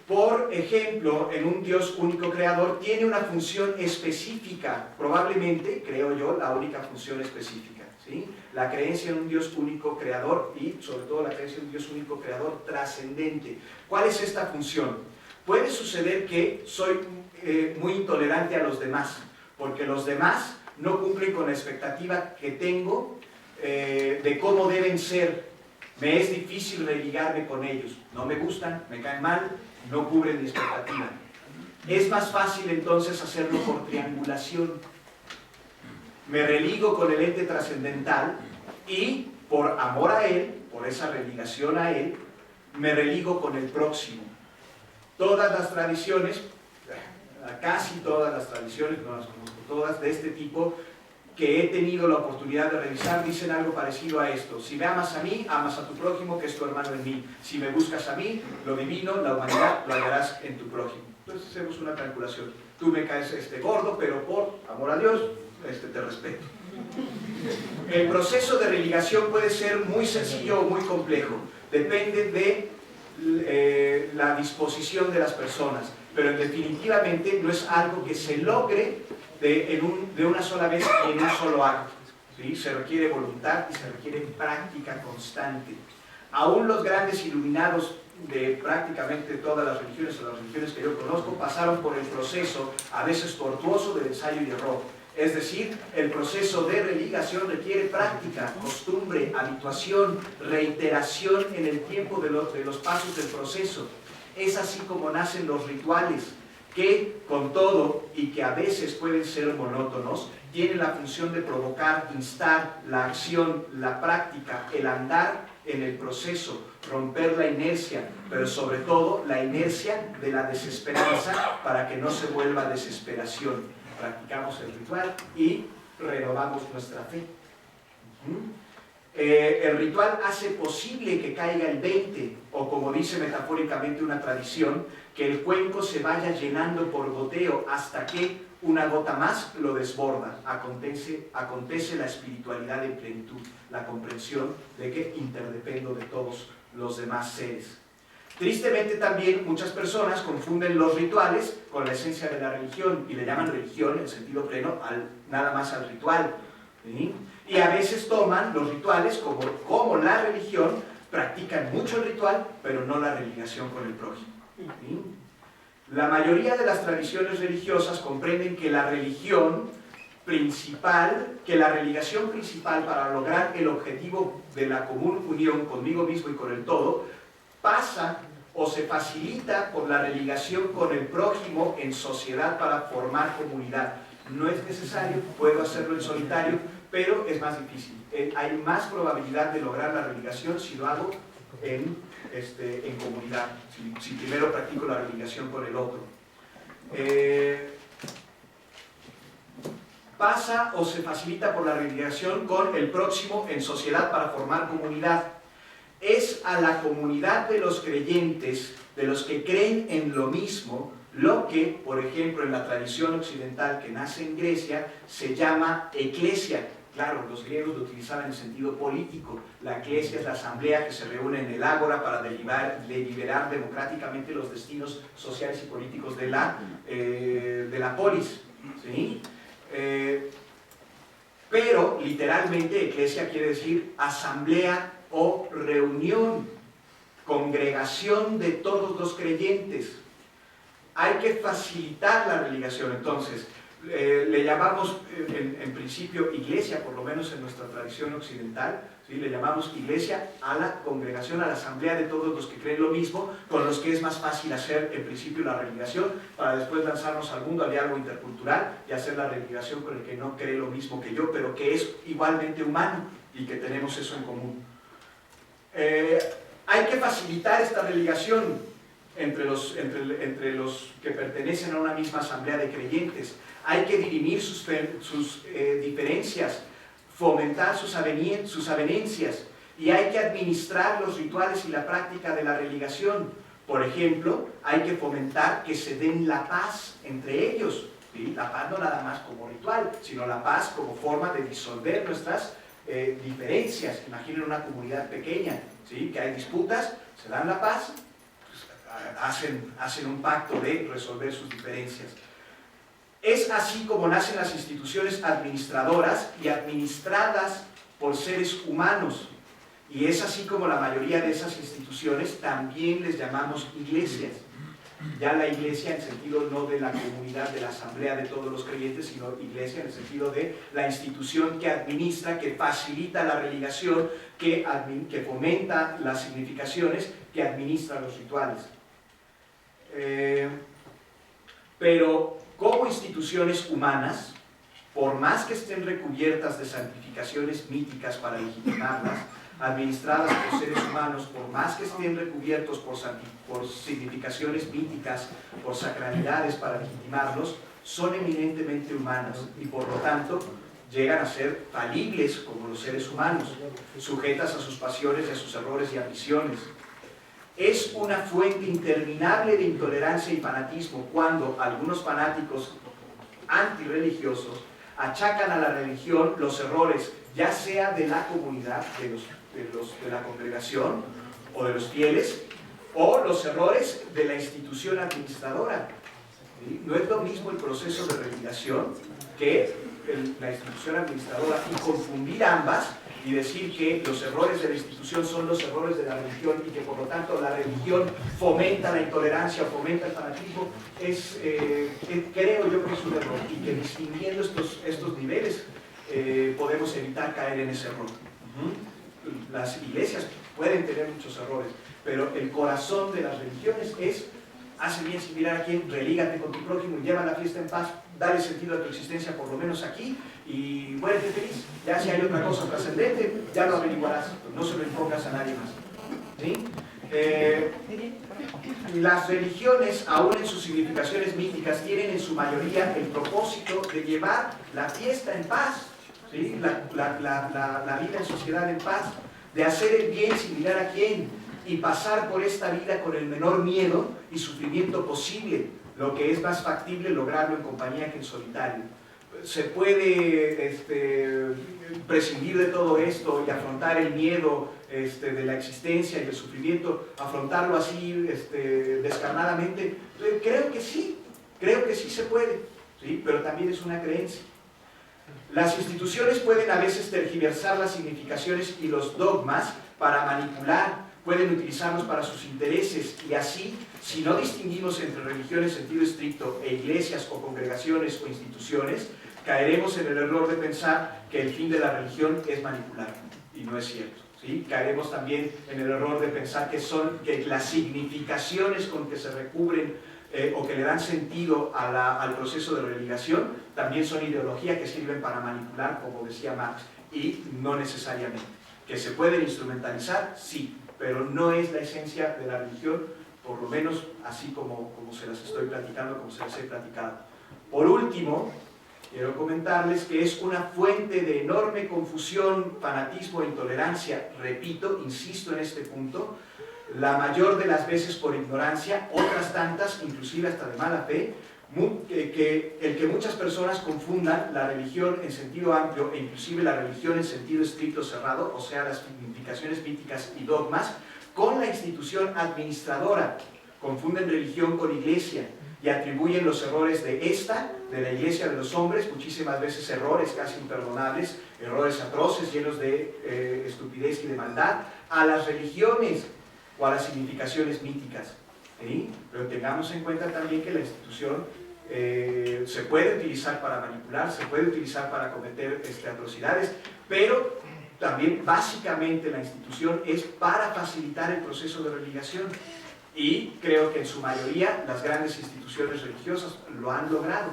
B: Por ejemplo, en un Dios único creador tiene una función específica, probablemente, creo yo, la única función específica, ¿sí? La creencia en un Dios único creador y sobre todo la creencia en un Dios único creador trascendente. ¿Cuál es esta función? Puede suceder que soy muy intolerante a los demás, porque los demás no cumplen con la expectativa que tengo de cómo deben ser. Me es difícil religarme con ellos, no me gustan, me caen mal, no cubren mi expectativa. Es más fácil entonces hacerlo por triangulación. Me religo con el ente trascendental y por amor a él, por esa religación a él, me religo con el próximo. Todas las tradiciones, casi todas las tradiciones, no las conozco todas, de este tipo, que he tenido la oportunidad de revisar, dicen algo parecido a esto: si me amas a mí, amas a tu prójimo, que es tu hermano en mí. Si me buscas a mí, lo divino, la humanidad, lo hallarás en tu prójimo. Entonces hacemos una calculación. Tú me caes gordo, pero por amor a Dios, te respeto. El proceso de religación puede ser muy sencillo o muy complejo. Depende de la disposición de las personas. Pero definitivamente no es algo que se logre de una sola vez y en un solo acto, ¿sí? Se requiere voluntad y se requiere práctica constante. Aún los grandes iluminados de prácticamente todas las religiones, o las religiones que yo conozco, pasaron por el proceso, a veces tortuoso, del ensayo y error. Es decir, el proceso de religación requiere práctica, costumbre, habituación, reiteración en el tiempo de los pasos del proceso. Es así como nacen los rituales, que con todo y que a veces pueden ser monótonos, tienen la función de provocar, instar la acción, la práctica, el andar en el proceso, romper la inercia, pero sobre todo la inercia de la desesperanza para que no se vuelva desesperación. practicamos el ritual y renovamos nuestra fe. El ritual hace posible que caiga el 20, o como dice metafóricamente una tradición, que el cuenco se vaya llenando por goteo hasta que una gota más lo desborda. Acontece la espiritualidad en plenitud, la comprensión de que interdependo de todos los demás seres. Tristemente también muchas personas confunden los rituales con la esencia de la religión y le llaman religión en sentido pleno nada más al ritual, ¿sí? Y a veces toman los rituales como la religión, practican mucho el ritual, pero no la religación con el prójimo, ¿sí? La mayoría de las tradiciones religiosas comprenden que la religación principal para lograr el objetivo de la común unión conmigo mismo y con el todo, pasa o se facilita por la religación con el prójimo en sociedad para formar comunidad. No es necesario, puedo hacerlo en solitario, pero es más difícil. Hay más probabilidad de lograr la religación si lo hago en comunidad, si primero practico la religación con el otro. Pasa o se facilita por la religación con el próximo en sociedad para formar comunidad. Es a la comunidad de los creyentes, de los que creen en lo mismo, lo que, por ejemplo, en la tradición occidental que nace en Grecia, se llama eclesia. Claro, los griegos lo utilizaban en sentido político. La eclesia es la asamblea que se reúne en el ágora para deliberar democráticamente los destinos sociales y políticos de la polis, ¿sí? Pero, literalmente, eclesia quiere decir asamblea o reunión, congregación de todos los creyentes. Hay que facilitar la religación, entonces, le llamamos en principio iglesia, por lo menos en nuestra tradición occidental, ¿sí? Le llamamos iglesia a la congregación, a la asamblea de todos los que creen lo mismo, con los que es más fácil hacer en principio la religación, para después lanzarnos al mundo, al diálogo intercultural, y hacer la religación con el que no cree lo mismo que yo, pero que es igualmente humano y que tenemos eso en común. Hay que facilitar esta religación entre los que pertenecen a una misma asamblea de creyentes. Hay que dirimir sus diferencias, fomentar sus avenencias, y hay que administrar los rituales y la práctica de la religación. Por ejemplo, hay que fomentar que se den la paz entre ellos, ¿sí? La paz no nada más como ritual, sino la paz como forma de disolver nuestras diferencias. Imaginen una comunidad pequeña, ¿sí? Que hay disputas, se dan la paz, hacen un pacto de resolver sus diferencias. Es así como nacen las instituciones administradoras y administradas por seres humanos, y es así como la mayoría de esas instituciones también les llamamos iglesias. Ya la iglesia en sentido no de la comunidad, de la asamblea de todos los creyentes, sino iglesia en el sentido de la institución que administra, que facilita la religación, que fomenta las significaciones, que administra los rituales. Pero como instituciones humanas, por más que estén recubiertas de santificaciones míticas para legitimarlas, administradas por seres humanos, por más que estén recubiertos por significaciones míticas, por sacralidades para legitimarlos, son eminentemente humanas y por lo tanto llegan a ser falibles como los seres humanos, sujetas a sus pasiones y a sus errores y ambiciones. Es una fuente interminable de intolerancia y fanatismo cuando algunos fanáticos antirreligiosos achacan a la religión los errores, ya sea de la comunidad, de la congregación o de los fieles, o los errores de la institución administradora. ¿Sí? No es lo mismo el proceso de religación que la institución administradora, y confundir ambas y decir que los errores de la institución son los errores de la religión y que por lo tanto la religión fomenta la intolerancia o fomenta el fanatismo, creo yo que es un error, y que distinguiendo estos niveles podemos evitar caer en ese error. Las iglesias pueden tener muchos errores, pero el corazón de las religiones es: hace bien sin mirar a quién, relígate con tu prójimo y lleva la fiesta en paz, dale sentido a tu existencia por lo menos aquí y muérete feliz. Ya si hay otra cosa trascendente, ya lo averiguarás, no se lo impongas a nadie más. ¿Sí? Las religiones, aún en sus significaciones místicas, tienen en su mayoría el propósito de llevar la fiesta en paz, ¿sí? la vida en sociedad en paz, de hacer el bien sin mirar a quién y pasar por esta vida con el menor miedo y sufrimiento posible, lo que es más factible lograrlo en compañía que en solitario. Se puede prescindir de todo esto y afrontar el miedo de la existencia y el sufrimiento, afrontarlo así descarnadamente. Creo que sí se puede, ¿sí? Pero también es una creencia. Las instituciones pueden a veces tergiversar las significaciones y los dogmas para manipular, pueden utilizarlos para sus intereses y así, si no distinguimos entre religión en sentido estricto e iglesias o congregaciones o instituciones, caeremos en el error de pensar que el fin de la religión es manipular, y no es cierto, ¿sí? Caeremos también en el error de pensar que las significaciones con que se recubren o que le dan sentido al proceso de religación también son ideología que sirven para manipular, como decía Marx, y no necesariamente. ¿Que se pueden instrumentalizar? Sí, pero no es la esencia de la religión, por lo menos así como se las estoy platicando, como se las he platicado. Por último, quiero comentarles que es una fuente de enorme confusión, fanatismo e intolerancia, repito, insisto en este punto, la mayor de las veces por ignorancia, otras tantas, inclusive hasta de mala fe, el que muchas personas confundan la religión en sentido amplio e inclusive la religión en sentido estricto cerrado, o sea, las significaciones míticas y dogmas, con la institución administradora. Confunden religión con iglesia y atribuyen los errores de la iglesia de los hombres, muchísimas veces errores casi imperdonables, errores atroces, llenos de estupidez y de maldad, a las religiones o a las significaciones míticas, ¿sí? Pero tengamos en cuenta también que la institución se puede utilizar para manipular, se puede utilizar para cometer atrocidades, pero también básicamente la institución es para facilitar el proceso de religación, y creo que en su mayoría las grandes instituciones religiosas lo han logrado.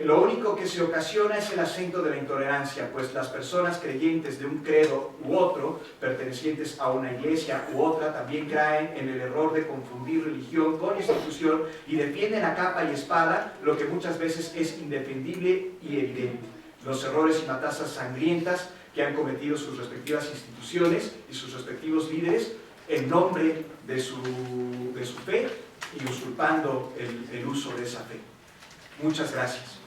B: Lo único que se ocasiona es el acento de la intolerancia, pues las personas creyentes de un credo u otro, pertenecientes a una iglesia u otra, también caen en el error de confundir religión con institución y defienden a capa y espada lo que muchas veces es indefendible y evidente. Los errores y matanzas sangrientas que han cometido sus respectivas instituciones y sus respectivos líderes en nombre de su fe y usurpando el uso de esa fe. Muchas gracias.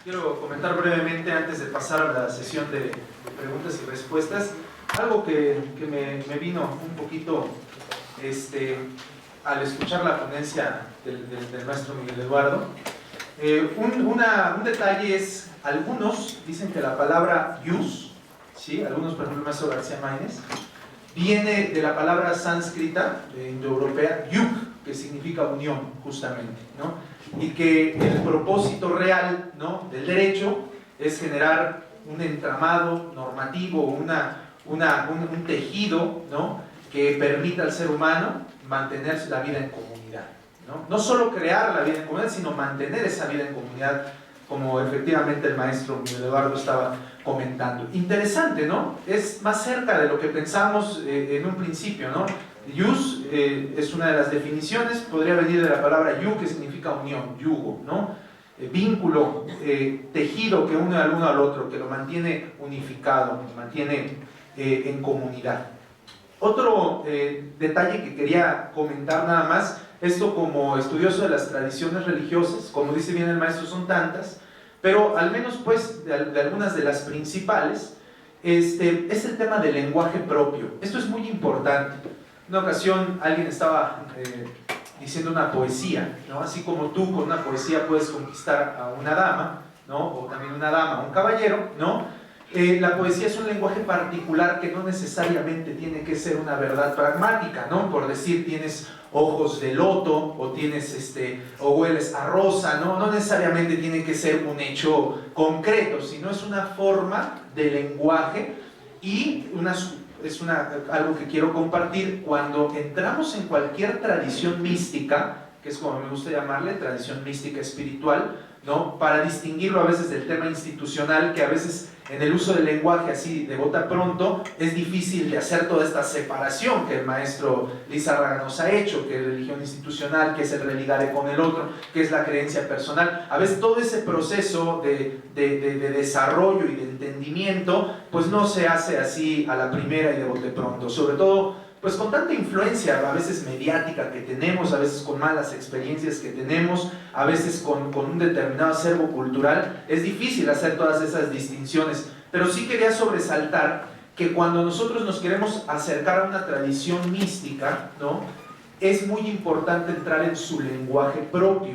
C: Quiero comentar brevemente antes de pasar a la sesión de preguntas y respuestas algo que me vino un poquito al escuchar la ponencia del maestro Miguel Eduardo. Un detalle es, algunos dicen que la palabra yus, ¿sí? Algunos, por ejemplo el maestro García Maínez, viene de la palabra sánscrita indoeuropea yuk, que significa unión, justamente, ¿no? Y que el propósito real, ¿no?, del derecho es generar un entramado normativo, un tejido, ¿no?, que permita al ser humano mantener la vida en comunidad, ¿no? No solo crear la vida en comunidad, sino mantener esa vida en comunidad, como efectivamente el maestro Miguel Eduardo estaba comentando. Interesante, ¿no? Es más cerca de lo que pensamos en un principio, ¿no? Yus es una de las definiciones, podría venir de la palabra yu, que significa unión, yugo, ¿no? Vínculo, tejido que une al uno al otro, que lo mantiene unificado, lo mantiene en comunidad. Otro detalle que quería comentar nada más, esto como estudioso de las tradiciones religiosas, como dice bien el maestro, son tantas, pero al menos pues de algunas de las principales, es el tema del lenguaje propio. Esto es muy importante. En una ocasión alguien estaba diciendo una poesía, ¿no? Así como tú con una poesía puedes conquistar a una dama, ¿no?, o también una dama a un caballero, ¿no? La poesía es un lenguaje particular que no necesariamente tiene que ser una verdad pragmática, ¿no? Por decir, tienes ojos de loto o tienes o hueles a rosa, ¿no? No necesariamente tiene que ser un hecho concreto, sino es una forma de lenguaje y algo que quiero compartir. Cuando entramos en cualquier tradición mística, que es como me gusta llamarle, tradición mística espiritual, ¿no? Para distinguirlo a veces del tema institucional, que a veces en el uso del lenguaje así de bote pronto es difícil de hacer toda esta separación que el maestro Lizárraga nos ha hecho, que es religión institucional, que es el religare con el otro, que es la creencia personal. A veces todo ese proceso de desarrollo y de entendimiento pues no se hace así a la primera y de bote pronto, sobre todo pues con tanta influencia a veces mediática que tenemos, a veces con malas experiencias que tenemos, a veces con un determinado acervo cultural, es difícil hacer todas esas distinciones. Pero sí quería sobresaltar que cuando nosotros nos queremos acercar a una tradición mística, ¿no?, es muy importante entrar en su lenguaje propio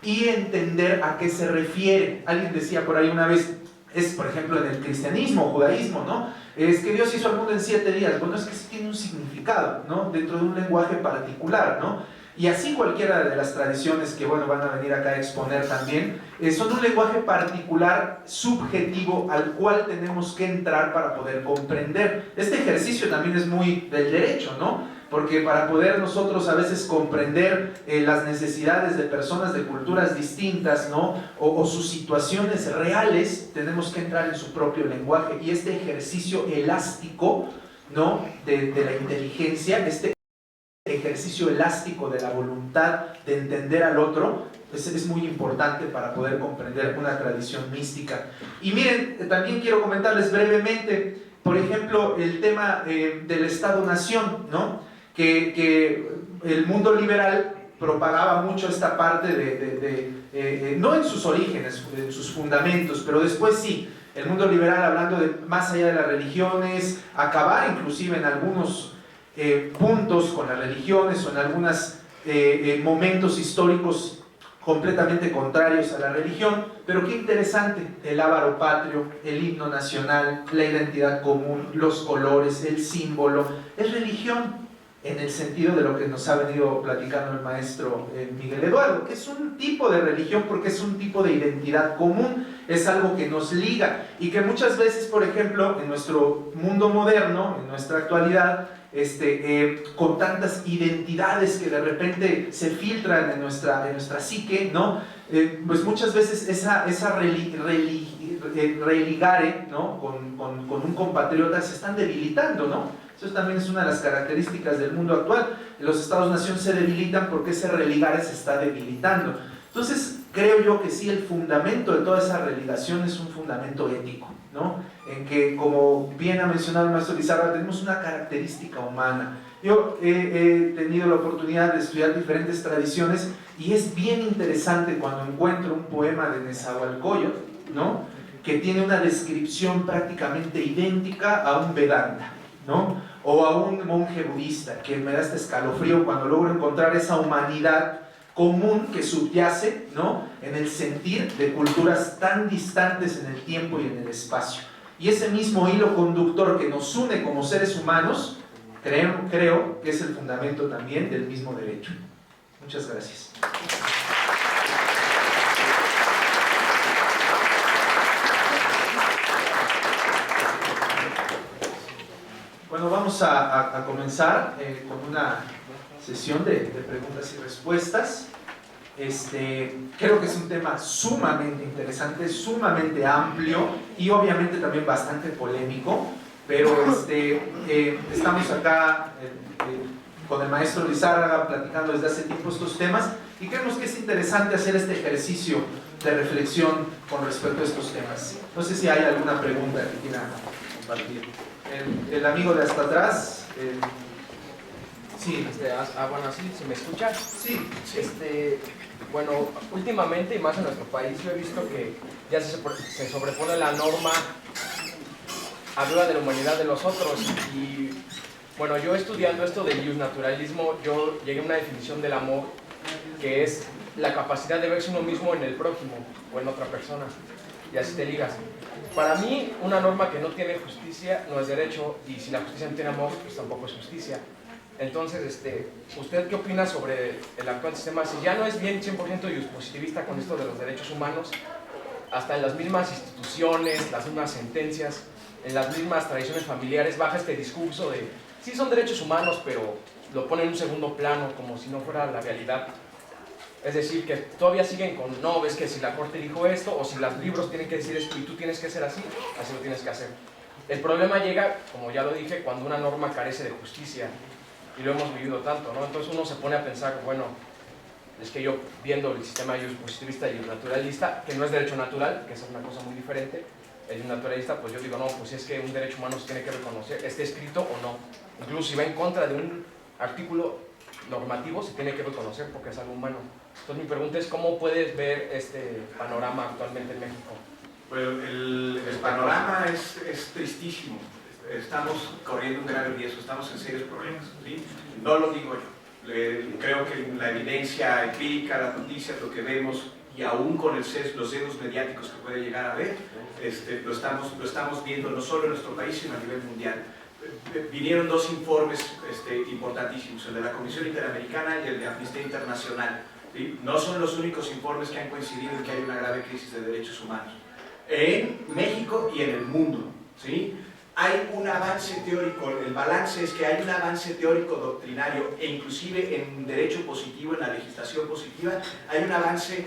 C: y entender a qué se refiere. Alguien decía por ahí una vez, es por ejemplo en el cristianismo, judaísmo, ¿no? Es que Dios hizo al mundo en 7 días. Bueno, es que sí tiene un significado, ¿no?, dentro de un lenguaje particular, ¿no? Y así cualquiera de las tradiciones que, bueno, van a venir acá a exponer también, son un lenguaje particular, subjetivo, al cual tenemos que entrar para poder comprender. Este ejercicio también es muy del derecho, ¿no? Porque para poder nosotros a veces comprender las necesidades de personas de culturas distintas, ¿no?, o sus situaciones reales, tenemos que entrar en su propio lenguaje. Y este ejercicio elástico, ¿no?, de la inteligencia, este ejercicio elástico de la voluntad de entender al otro, pues es muy importante para poder comprender una tradición mística. Y miren, también quiero comentarles brevemente, por ejemplo, el tema del Estado-Nación, ¿no?, que el mundo liberal propagaba mucho esta parte no en sus orígenes, en sus fundamentos, pero después sí, el mundo liberal hablando de más allá de las religiones, acabar inclusive en algunos puntos con las religiones o en algunos momentos históricos completamente contrarios a la religión. Pero qué interesante, el ávaro patrio, el himno nacional, la identidad común, los colores, el símbolo, es religión en el sentido de lo que nos ha venido platicando el maestro Miguel Eduardo, que es un tipo de religión porque es un tipo de identidad común, es algo que nos liga y que muchas veces, por ejemplo, en nuestro mundo moderno, en nuestra actualidad, con tantas identidades que de repente se filtran en nuestra psique, ¿no?, pues muchas veces esa religare, ¿no?, con un compatriota se están debilitando, ¿no? Eso también es una de las características del mundo actual. Los Estados-nación se debilitan porque ese religare se está debilitando. Entonces, creo yo que sí, el fundamento de toda esa religación es un fundamento ético, ¿no?, en que, como bien ha mencionado el maestro Lizárraga, tenemos una característica humana. Yo he tenido la oportunidad de estudiar diferentes tradiciones y es bien interesante cuando encuentro un poema de Nezahualcóyotl, ¿no?, que tiene una descripción prácticamente idéntica a un Vedanta, ¿no?, o a un monje budista, que me da este escalofrío cuando logro encontrar esa humanidad común que subyace, ¿no?, en el sentir de culturas tan distantes en el tiempo y en el espacio. Y ese mismo hilo conductor que nos une como seres humanos, creo que es el fundamento también del mismo derecho. Muchas gracias. Bueno, vamos a comenzar con una sesión de preguntas y respuestas. Creo que es un tema sumamente interesante, sumamente amplio y obviamente también bastante polémico, pero estamos acá con el maestro Lizárraga platicando desde hace tiempo estos temas y creemos que es interesante hacer este ejercicio de reflexión con respecto a estos temas. No sé si hay alguna pregunta que quieran compartir. El amigo de hasta atrás. Sí.
D: Bueno, ¿sí? ¿Se me escucha?
C: Sí.
D: Bueno, últimamente, y más en nuestro país, yo he visto que ya se sobrepone la norma arriba de la humanidad de los otros. Y bueno, yo estudiando esto del justnaturalismo, yo llegué a una definición del amor que es la capacidad de verse uno mismo en el prójimo o en otra persona. Y así te ligas. Para mí, una norma que no tiene justicia no es derecho, y si la justicia no tiene amor, pues tampoco es justicia. Entonces, ¿usted qué opina sobre el actual sistema? Si ya no es bien 100% positivista con esto de los derechos humanos, hasta en las mismas instituciones, las mismas sentencias, en las mismas tradiciones familiares, baja este discurso de sí son derechos humanos, pero lo pone en un segundo plano, como si no fuera la realidad. Es decir, que todavía siguen con, no, ves que si la corte dijo esto, o si los libros tienen que decir esto y tú tienes que ser así, así lo tienes que hacer. El problema llega, como ya lo dije, cuando una norma carece de justicia, y lo hemos vivido tanto, ¿no? Entonces uno se pone a pensar, bueno, es que yo viendo el sistema positivista y naturalista, que no es derecho natural, que es una cosa muy diferente, el naturalista, pues yo digo, no, pues es que un derecho humano se tiene que reconocer, esté escrito o no. Incluso si va en contra de un artículo normativo, se tiene que reconocer porque es algo humano. Entonces mi pregunta es, ¿cómo puedes ver este panorama actualmente en México?
B: Bueno, el panorama es tristísimo. Estamos corriendo un grave riesgo, estamos en serios problemas, ¿sí? No lo digo yo. Creo que la evidencia empírica, las noticias, lo que vemos, y aún con los sesgos mediáticos que puede llegar a ver, lo estamos viendo no solo en nuestro país, sino a nivel mundial. Vinieron dos informes importantísimos, el de la Comisión Interamericana y el de Amnistía Internacional, ¿sí? No son los únicos informes que han coincidido en que hay una grave crisis de derechos humanos en México y en el mundo, ¿sí? Hay un avance teórico, el balance es que hay un avance teórico doctrinario e inclusive en derecho positivo, en la legislación positiva, hay un avance,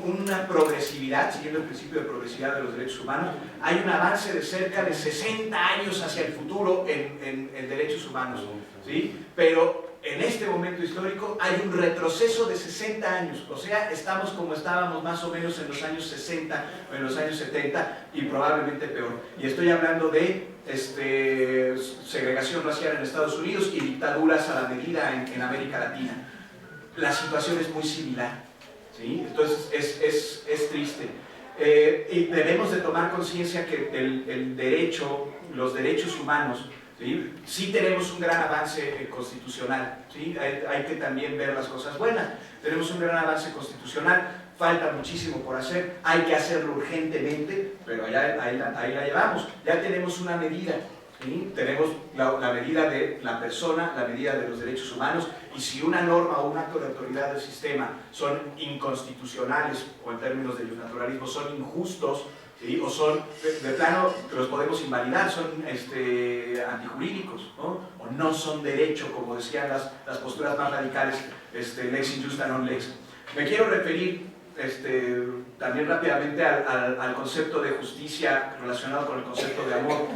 B: una progresividad, siguiendo el principio de progresividad de los derechos humanos, hay un avance de cerca de 60 años hacia el futuro en derechos humanos, ¿sí? Pero en este momento histórico hay un retroceso de 60 años, o sea, estamos como estábamos más o menos en los años 60 o en los años 70 y probablemente peor. Y estoy hablando de segregación racial en Estados Unidos y dictaduras a la medida en América Latina. La situación es muy similar, ¿sí? Entonces es triste. Y debemos de tomar conciencia que el derecho, los derechos humanos, ¿sí? Sí tenemos un gran avance constitucional, ¿sí? Hay que también ver las cosas buenas. Tenemos un gran avance constitucional, falta muchísimo por hacer, hay que hacerlo urgentemente, pero ahí la llevamos. Ya tenemos una medida, ¿sí? Tenemos la medida de la persona, la medida de los derechos humanos, y si una norma o un acto de autoridad del sistema son inconstitucionales, o en términos de naturalismo son injustos, ¿sí? O son, de plano, los podemos invalidar, son antijurídicos, ¿no? O no son derecho, como decían las posturas más radicales, lex injusta non lex. Me quiero referir también rápidamente al concepto de justicia relacionado con el concepto de amor.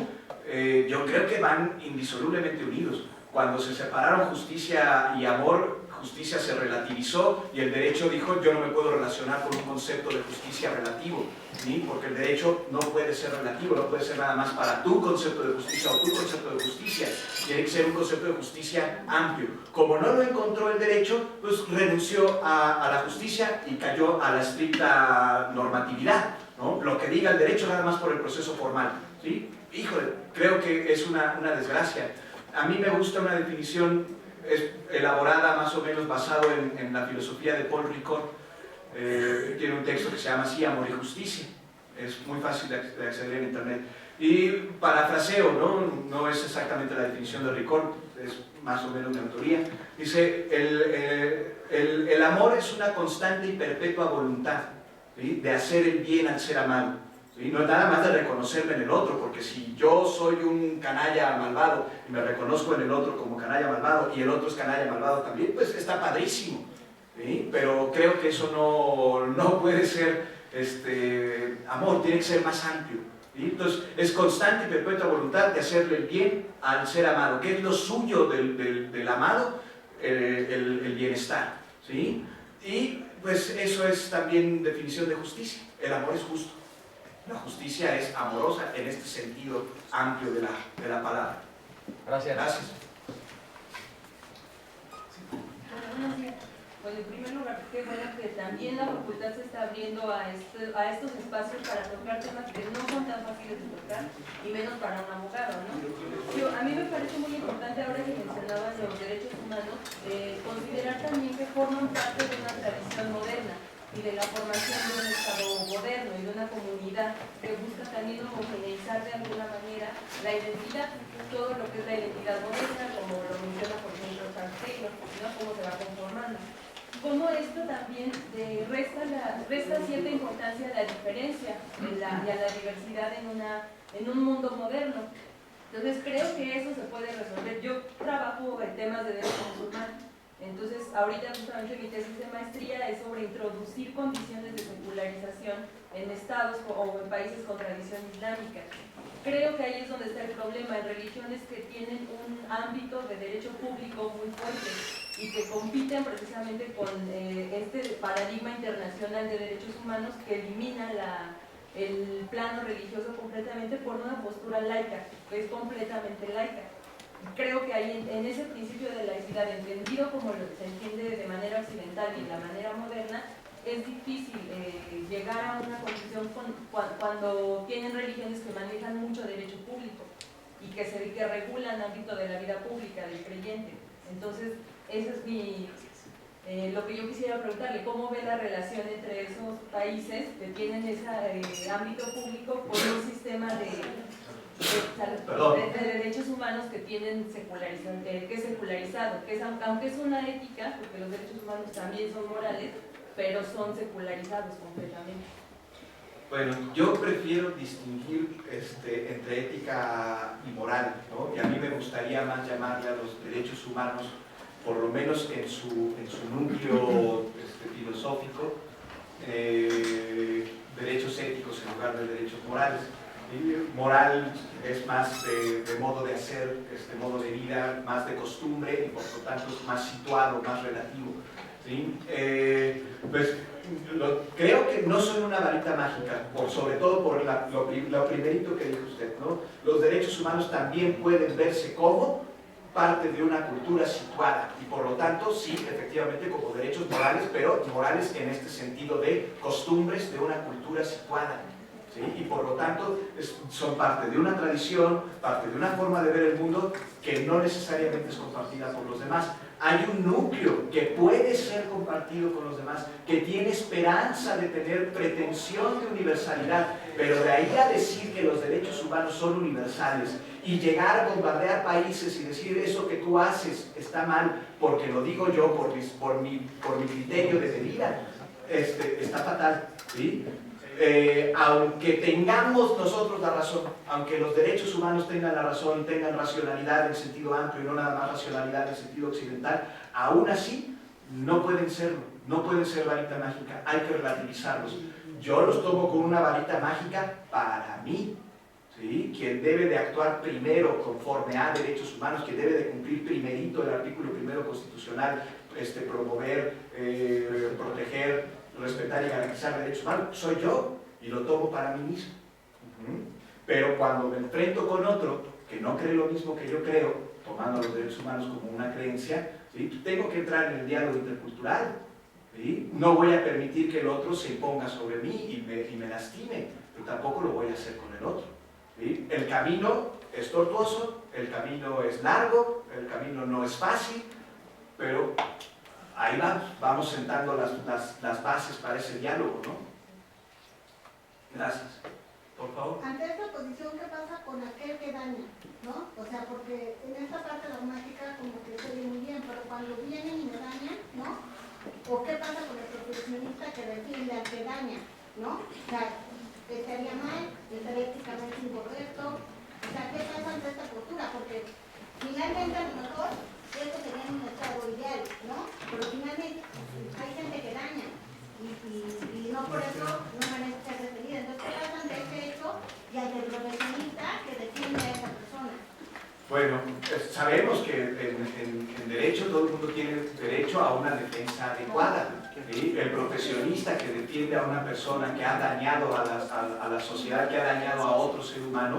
B: Yo creo que van indisolublemente unidos. Cuando se separaron justicia y amor, justicia se relativizó y el derecho dijo, yo no me puedo relacionar con un concepto de justicia relativo, ¿sí? Porque el derecho no puede ser relativo, no puede ser nada más para tu concepto de justicia o tu concepto de justicia, tiene que ser un concepto de justicia amplio. Como no lo encontró el derecho, pues renunció a la justicia y cayó a la estricta normatividad, ¿no? Lo que diga el derecho nada más por el proceso formal, ¿sí? Híjole, creo que es una desgracia. A mí me gusta una definición elaborada más o menos basado en la filosofía de Paul Ricoeur. Tiene un texto que se llama así, Amor y Justicia. Es muy fácil de acceder en internet. Y parafraseo, no es exactamente la definición de Ricoeur, es más o menos de autoría. Dice, el amor es una constante y perpetua voluntad, ¿sí? De hacer el bien al ser amado. ¿Sí? No es nada más de reconocerme en el otro, porque si yo soy un canalla malvado y me reconozco en el otro como canalla malvado y el otro es canalla malvado también, pues está padrísimo, ¿sí? Pero creo que eso no puede ser amor, tiene que ser más amplio, ¿sí? Entonces es constante y perpetua voluntad de hacerle el bien al ser amado. ¿Qué es lo suyo del amado? El bienestar, ¿sí? Y pues eso es también definición de justicia. El amor es justo. La justicia es amorosa en este sentido amplio de la palabra.
D: Gracias.
B: Gracias.
E: Buenos días. Bueno, en primer lugar, qué bueno que también la facultad se está abriendo a estos espacios para tocar temas que no son tan fáciles de tocar, y menos para un abogado, ¿no? A mí me parece muy importante, ahora que mencionaban los derechos humanos, considerar también que forman parte de una tradición moderna y de la formación de un Estado moderno y de una comunidad que busca también homogeneizar de alguna manera la identidad, todo lo que es la identidad moderna, como lo menciona por ejemplo Charles Taylor, ¿no? Cómo se va conformando. Como esto también resta cierta importancia a la diferencia y a la diversidad en un mundo moderno. Entonces creo que eso se puede resolver. Yo trabajo en temas de derecho musulmán. Entonces, ahorita justamente mi tesis de maestría es sobre introducir condiciones de secularización en estados o en países con tradición islámica. Creo que ahí es donde está el problema, en religiones que tienen un ámbito de derecho público muy fuerte y que compiten precisamente con este paradigma internacional de derechos humanos que elimina el plano religioso completamente por una postura laica, que es completamente laica. Creo que ahí en ese principio de laicidad, entendido como se entiende de manera occidental y de la manera moderna, es difícil llegar a una conclusión cuando tienen religiones que manejan mucho derecho público y que regulan el ámbito de la vida pública del creyente. Entonces, eso es lo que yo quisiera preguntarle, ¿cómo ve la relación entre esos países que tienen ese ámbito público con un sistema de derechos humanos que tienen que es secularizado, que es, aunque es una ética, porque los derechos humanos también son morales, pero son secularizados completamente?
B: Bueno, yo prefiero distinguir entre ética y moral, ¿no? Y a mí me gustaría más llamarle a los derechos humanos, por lo menos en su núcleo filosófico, derechos éticos en lugar de derechos morales. Y moral es más de modo de hacer, modo de vida, más de costumbre y por lo tanto es más situado, más relativo, ¿sí? Pues creo que no son una varita mágica, sobre todo por lo primerito que dijo usted, ¿no? Los derechos humanos también pueden verse como parte de una cultura situada y por lo tanto sí, efectivamente como derechos morales, pero morales en este sentido de costumbres de una cultura situada. ¿Sí? Y por lo tanto son parte de una tradición, parte de una forma de ver el mundo que no necesariamente es compartida por los demás. Hay un núcleo que puede ser compartido con los demás, que tiene esperanza de tener pretensión de universalidad, pero de ahí a decir que los derechos humanos son universales y llegar a bombardear países y decir eso que tú haces está mal porque lo digo yo, por mi criterio de medida, está fatal, ¿sí? Aunque tengamos nosotros la razón, aunque los derechos humanos tengan la razón, tengan racionalidad en sentido amplio y no nada más racionalidad en sentido occidental, aún así no pueden serlo, no pueden ser varita mágica, hay que relativizarlos. Yo los tomo con una varita mágica para mí, ¿sí? Quien debe de actuar primero conforme a derechos humanos, quien debe de cumplir primerito el artículo primero constitucional, promover, proteger, respetar y garantizar derechos humanos, soy yo y lo tomo para mí mismo. Pero cuando me enfrento con otro que no cree lo mismo que yo creo, tomando los derechos humanos como una creencia, ¿sí? Tengo que entrar en el diálogo intercultural, ¿sí? No voy a permitir que el otro se imponga sobre mí y me lastime, pero tampoco lo voy a hacer con el otro, ¿sí? El camino es tortuoso, el camino es largo, el camino no es fácil, pero ahí vamos sentando las bases para ese diálogo, ¿no? Gracias. Por favor.
F: Ante esta posición, ¿qué pasa con aquel que daña? ¿No? O sea, porque en esta parte dogmática como que se ve muy bien, pero cuando vienen y me dañan, ¿no? ¿O qué pasa con el proteccionista que defiende al que daña? ¿No? O sea, estaría mal, estaría éticamente incorrecto. O sea, ¿qué pasa ante esta postura? Porque finalmente a lo mejor esto sería un estado ideal, ¿no? Pero finalmente hay gente que daña y no por eso no merece ser defendida. Entonces, ¿qué pasa ante ese hecho y ante el profesionista que defiende a esa persona?
B: Bueno, sabemos que en derecho todo el mundo tiene derecho a una defensa adecuada, ¿sí? El profesionista que defiende a una persona que ha dañado a la sociedad, que ha dañado a otro ser humano,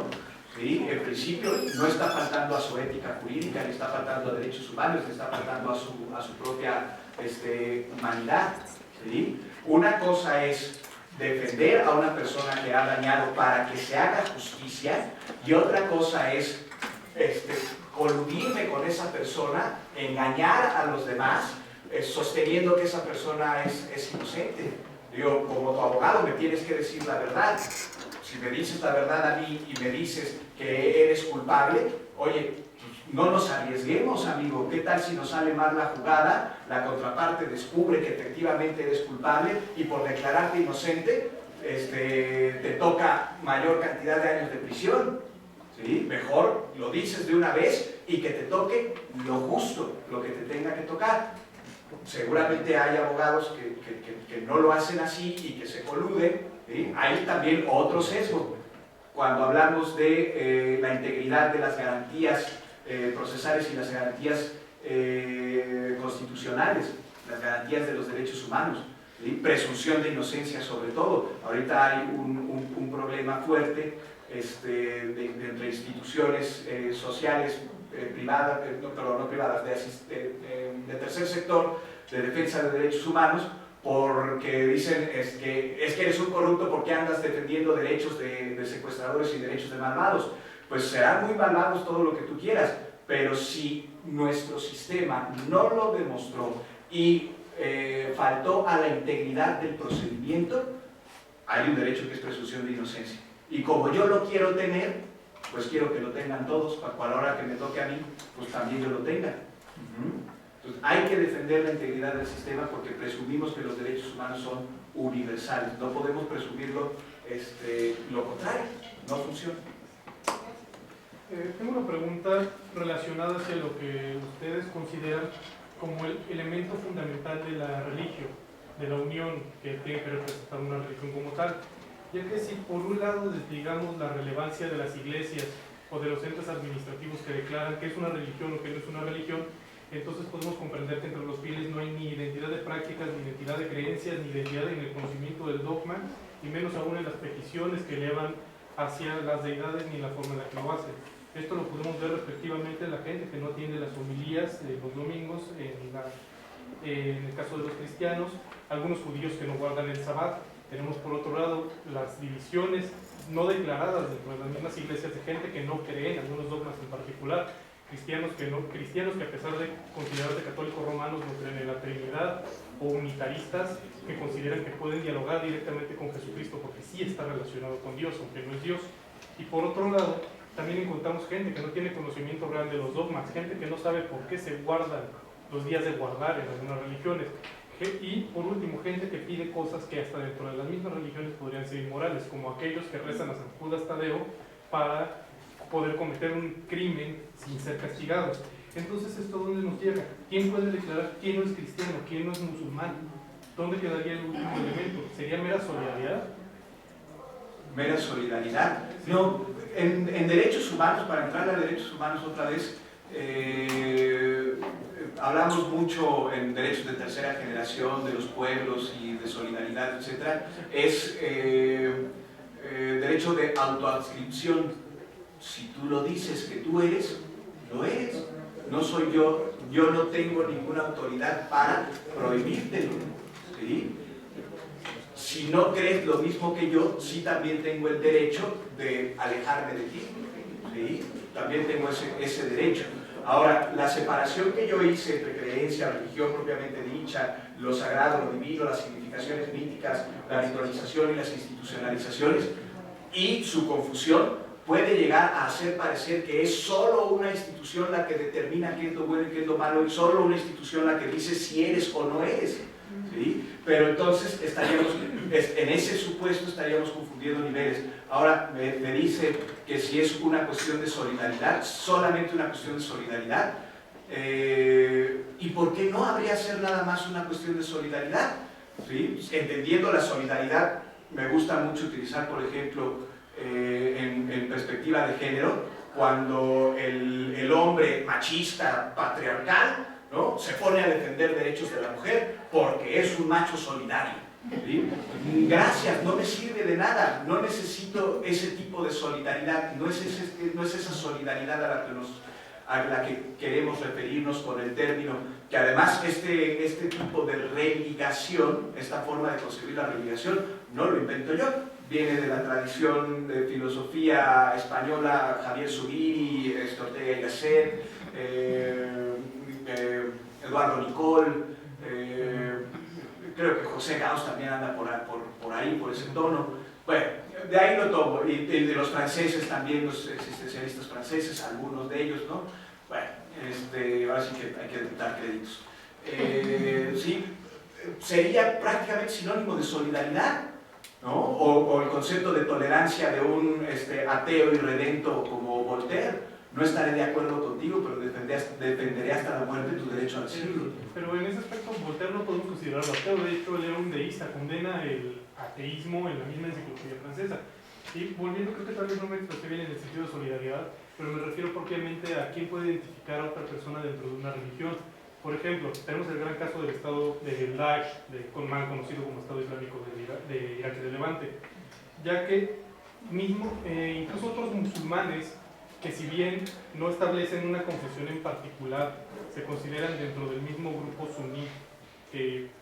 B: ¿sí? En principio no está faltando a su ética jurídica, le está faltando a derechos humanos, le está faltando a su propia humanidad, ¿sí? Una cosa es defender a una persona que ha dañado para que se haga justicia y otra cosa es coludirme con esa persona, engañar a los demás, sosteniendo que esa persona es inocente. Digo, como tu abogado me tienes que decir la verdad. Si me dices la verdad a mí y me dices que eres culpable, oye, no nos arriesguemos, amigo. ¿Qué tal si nos sale mal la jugada? La contraparte descubre que efectivamente eres culpable y por declararte inocente te toca mayor cantidad de años de prisión. ¿Sí? Mejor lo dices de una vez y que te toque lo justo, lo que te tenga que tocar. seguramente hay abogados que no lo hacen así y que se coluden, ¿sí? Hay también otro sesgo. Cuando hablamos de la integridad de las garantías procesales y las garantías constitucionales, las garantías de los derechos humanos, ¿sí? Presunción de inocencia sobre todo. Ahorita hay un problema fuerte entre instituciones sociales privadas, no privadas, de tercer sector, de defensa de derechos humanos, porque dicen es que eres un corrupto porque andas defendiendo derechos de secuestradores y derechos de malvados. Pues serán muy malvados todo lo que tú quieras, pero si nuestro sistema no lo demostró y faltó a la integridad del procedimiento, hay un derecho que es presunción de inocencia. Y como yo lo quiero tener, pues quiero que lo tengan todos, para que a la hora que me toque a mí, pues también yo lo tenga. Entonces hay que defender la integridad del sistema porque presumimos que los derechos humanos son universales. No podemos presumirlo lo contrario, no funciona.
G: Tengo una pregunta relacionada hacia lo que ustedes consideran como el elemento fundamental de la religión, de la unión que tiene que representar una religión como tal. Ya que si por un lado desligamos la relevancia de las iglesias o de los entes administrativos que declaran que es una religión o que no es una religión, entonces podemos comprender que entre los fieles no hay ni identidad de prácticas, ni identidad de creencias, ni identidad en el conocimiento del dogma, y menos aún en las peticiones que elevan hacia las deidades ni en la forma en la que lo hacen. Esto lo podemos ver respectivamente en la gente que no atiende las homilías los domingos, en el caso de los cristianos, algunos judíos que no guardan el sabbat. Tenemos por otro lado las divisiones no declaradas dentro de las mismas iglesias de gente que no cree en algunos dogmas en particular, cristianos que a pesar de considerarse católicos romanos no creen en la Trinidad, o unitaristas que consideran que pueden dialogar directamente con Jesucristo porque sí está relacionado con Dios, aunque no es Dios. Y por otro lado, también encontramos gente que no tiene conocimiento real de los dogmas, gente que no sabe por qué se guardan los días de guardar en algunas religiones. Y por último, gente que pide cosas que hasta dentro de las mismas religiones podrían ser inmorales, como aquellos que rezan a San Judas Tadeo para poder cometer un crimen sin ser castigados. Entonces, ¿esto dónde nos llega? ¿Quién puede declarar quién no es cristiano, quién no es musulmán? ¿Dónde quedaría el último elemento? ¿Sería mera solidaridad?
B: Mera solidaridad. No, en derechos humanos, para entrar a derechos humanos otra vez, hablamos mucho en derechos de tercera generación, de los pueblos y de solidaridad, etc. Es derecho de autoadscripción. Si tú lo dices que tú eres, lo eres. No soy yo no tengo ninguna autoridad para prohibírtelo. ¿Sí? Si no crees lo mismo que yo, sí también tengo el derecho de alejarme de ti. ¿Sí? También tengo ese derecho. Ahora, la separación que yo hice entre creencia, religión propiamente dicha, lo sagrado, lo divino, las significaciones míticas, la ritualización y las institucionalizaciones, y su confusión puede llegar a hacer parecer que es solo una institución la que determina qué es lo bueno y qué es lo malo, y solo una institución la que dice si eres o no eres. ¿Sí? Pero entonces en ese supuesto estaríamos confundiendo niveles. Ahora me dice que si es una cuestión de solidaridad, solamente una cuestión de solidaridad, ¿y por qué no habría ser nada más una cuestión de solidaridad? ¿Sí? Entendiendo la solidaridad, me gusta mucho utilizar, por ejemplo, en perspectiva de género, cuando el hombre machista, patriarcal, ¿no?, se pone a defender derechos de la mujer porque es un macho solidario. ¿Sí? Gracias, no me sirve de nada, no necesito ese tipo de solidaridad, no es esa solidaridad a la que queremos referirnos con el término, que además este tipo de religación, esta forma de concebir la religación, no lo invento yo, viene de la tradición de filosofía española, Javier Zubiri, Ortega y Gasset, Eduardo Nicol, creo que José Gauss también anda por ahí, por ese tono. Bueno, de ahí lo tomo, y de los franceses también, los existencialistas franceses, algunos de ellos, ¿no? Bueno, ahora sí que hay que dar créditos. Sí, sería prácticamente sinónimo de solidaridad, ¿no? O el concepto de tolerancia de un ateo irredento como Voltaire. No estaré de acuerdo contigo, pero defender defenderé hasta la muerte tu derecho a decirlo.
G: Pero en ese aspecto, Voltaire no podemos considerarlo ateo. De hecho, él era un deísta, condena el ateísmo en la misma enciclopedia francesa. Y volviendo, creo que tal vez no me expresé bien en el sentido de solidaridad, pero me refiero propiamente a quién puede identificar a otra persona dentro de una religión. Por ejemplo, tenemos el gran caso del Estado del Daesh, mal conocido como Estado Islámico de Irak y de Levante, ya que incluso otros musulmanes que, si bien no establecen una confesión en particular, se consideran dentro del mismo grupo suní,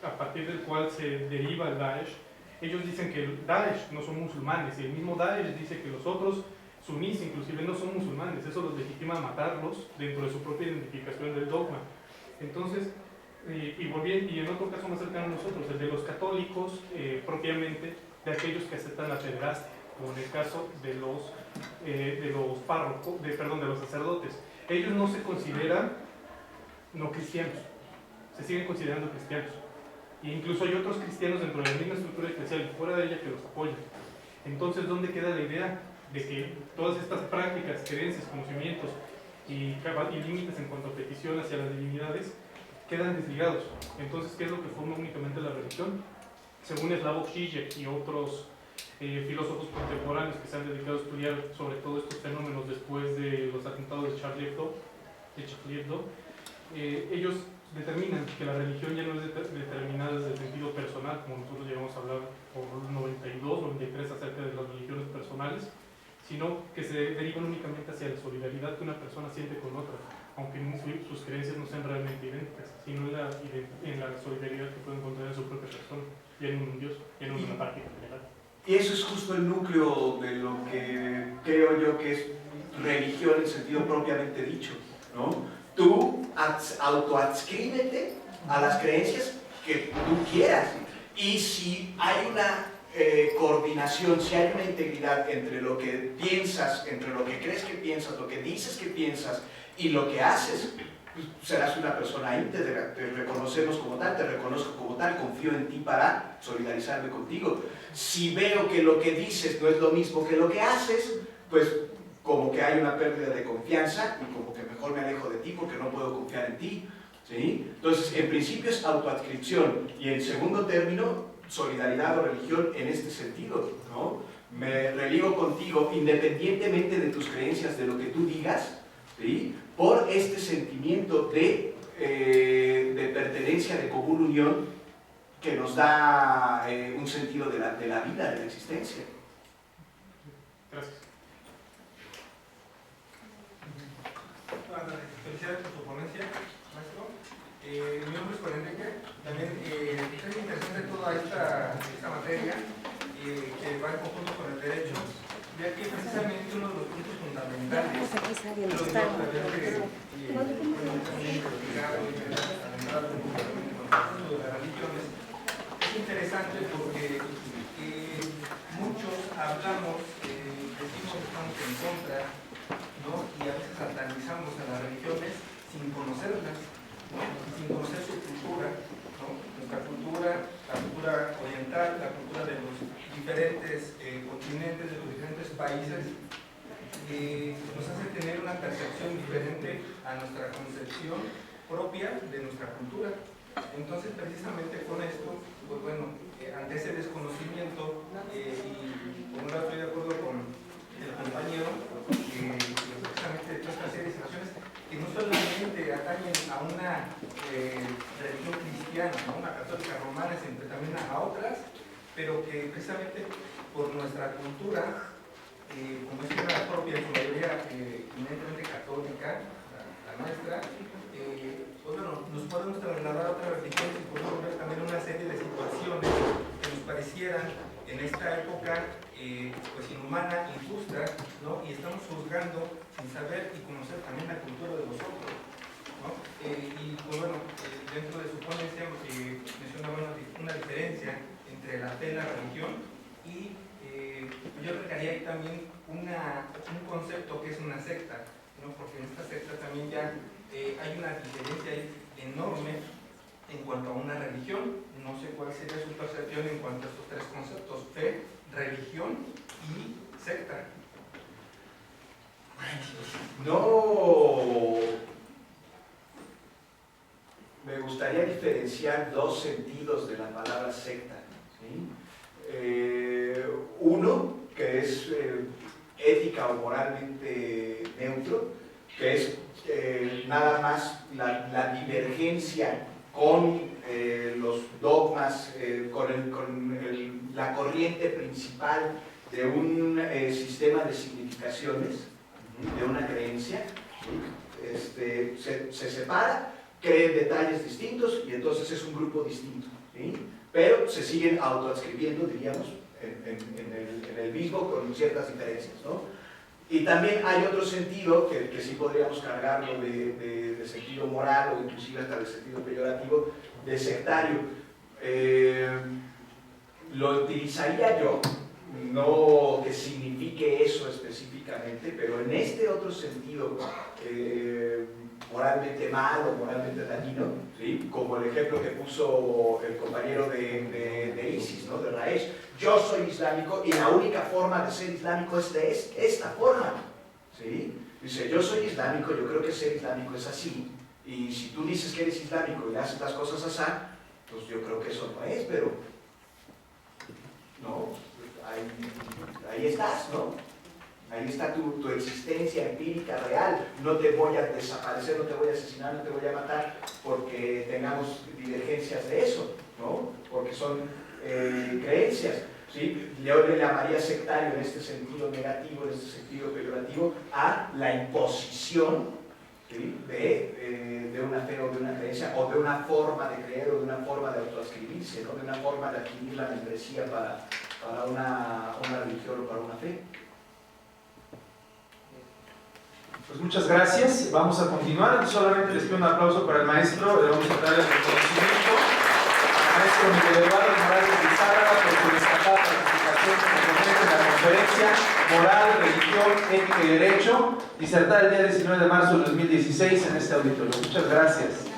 G: a partir del cual se deriva el Daesh. Ellos dicen que el Daesh no son musulmanes, y el mismo Daesh dice que los otros sunís inclusive no son musulmanes. Eso los legitima a matarlos dentro de su propia identificación del dogma. Entonces, y en otro caso más cercano a nosotros, el de los católicos, propiamente de aquellos que aceptan la pederastia, como en el caso de los párrocos, de los sacerdotes. Ellos no se consideran no cristianos, se siguen considerando cristianos. E incluso hay otros cristianos dentro de la misma estructura eclesial, fuera de ella, que los apoyan. Entonces, ¿dónde queda la idea de que todas estas prácticas, creencias, conocimientos y límites en cuanto a petición hacia las divinidades quedan desligados? Entonces, ¿qué es lo que forma únicamente la religión? Según Slavoj Žižek y otros filósofos contemporáneos que se han dedicado a estudiar sobre todo estos fenómenos después de los atentados de Charlie Hebdo, ellos determinan que la religión ya no es determinada desde el sentido personal, como nosotros llegamos a hablar por 92, 93 acerca de las religiones personales, sino que se derivan únicamente hacia la solidaridad que una persona siente con otra, aunque sus creencias no sean realmente idénticas, sino en la solidaridad que puede encontrar en su propia persona, y en un Dios, y en una práctica general. Y
B: eso es justo el núcleo de lo que creo yo que es religión en sentido propiamente dicho, ¿no? Tú autoadscríbete a las creencias que tú quieras, y si hay una coordinación, si hay una integridad entre lo que piensas, entre lo que crees que piensas, lo que dices que piensas y lo que haces, pues serás una persona íntegra. Te reconocemos como tal, te reconozco como tal, confío en ti para solidarizarme contigo. Si veo que lo que dices no es lo mismo que lo que haces, pues como que hay una pérdida de confianza y como que mejor me alejo de ti porque no puedo confiar en ti, ¿sí? Entonces, en principio es autoadscripción, y en segundo término, solidaridad o religión en este sentido, ¿no? Me religo contigo independientemente de tus creencias, de lo que tú digas, ¿sí? Por este sentimiento de pertenencia, de común unión, que nos da un sentido de la vida, de la existencia.
G: Gracias.
H: Felicidades por tu ponencia, maestro. Mi nombre es Juan Enrique. También es interesante toda esta materia que va en conjunto con el derecho, ya que precisamente uno de los puntos fundamentales de las religiones es interesante porque muchos hablamos, decimos que estamos en contra, ¿no? Y a veces satanizamos a las religiones sin conocerlas, ¿no? Sin conocer su cultura, ¿no? Nuestra cultura, la cultura oriental, la cultura de los diferentes continentes, de los diferentes países, nos hace tener una percepción diferente a nuestra concepción propia de nuestra cultura. Entonces, precisamente con esto, pues bueno, ante ese desconocimiento, y por un lado estoy de acuerdo con el compañero, precisamente de toda esta serie de situaciones que no solamente atañen a una religión cristiana, ¿no? Una católica romana, sino también a otras, pero que precisamente por nuestra cultura, como es una propia, en su mayoría eminentemente católica, la nuestra, pues bueno, nos podemos trasladar a otras religiones y podemos ver también una serie de situaciones que nos parecieran en esta época pues inhumana, injusta, ¿no? Y estamos juzgando sin saber y conocer también la cultura de los otros, ¿no? Y pues bueno, dentro de su ponencia mencionaba una diferencia entre la fe y la religión, y yo agregaría ahí también un concepto que es una secta, ¿no? Porque en esta secta también ya hay una diferencia enorme en cuanto a una religión. No sé cuál sería su percepción en cuanto a estos tres conceptos: fe, religión y secta.
B: No gustaría diferenciar dos sentidos de la palabra secta, ¿sí? Uno, que es ética o moralmente neutro, que es nada más la divergencia con los dogmas, con la corriente principal de un sistema de significaciones, de una creencia, ¿sí? Se separa, creen detalles distintos y entonces es un grupo distinto, ¿sí? Pero se siguen autoadscribiendo, diríamos, en el mismo con ciertas diferencias, ¿no? Y también hay otro sentido que sí podríamos cargarlo de sentido moral o inclusive hasta de sentido peyorativo, de sectario. Lo utilizaría yo, no que signifique eso específicamente, pero en este otro sentido moralmente malo, moralmente dañino, ¿sí? Como el ejemplo que puso el compañero de ISIS, ¿no? De Daesh. Yo soy islámico y la única forma de ser islámico es de esta forma, ¿sí? Dice, yo soy islámico, yo creo que ser islámico es así, y si tú dices que eres islámico y haces las cosas así, pues yo creo que eso no es, pero no, ahí estás, ¿no? Ahí está tu existencia empírica real. No te voy a desaparecer, no te voy a asesinar, no te voy a matar porque tengamos divergencias de eso, ¿no? Porque son creencias, ¿sí? Yo le llamaría sectario en este sentido negativo, en este sentido peyorativo, a la imposición, ¿sí? de una fe o de una creencia, o de una forma de creer, o de una forma de autoascribirse, ¿no? De una forma de adquirir la membresía para una religión o para una fe.
C: Pues muchas gracias, vamos a continuar. Solamente les pido un aplauso para el maestro, le vamos a dar el reconocimiento al maestro Miguel Eduardo Morales de Lizárraga por su destacada participación en la conferencia Moral, Religión, Ética y Derecho, disertada el día 19 de marzo de 2016 en este auditorio. Muchas gracias.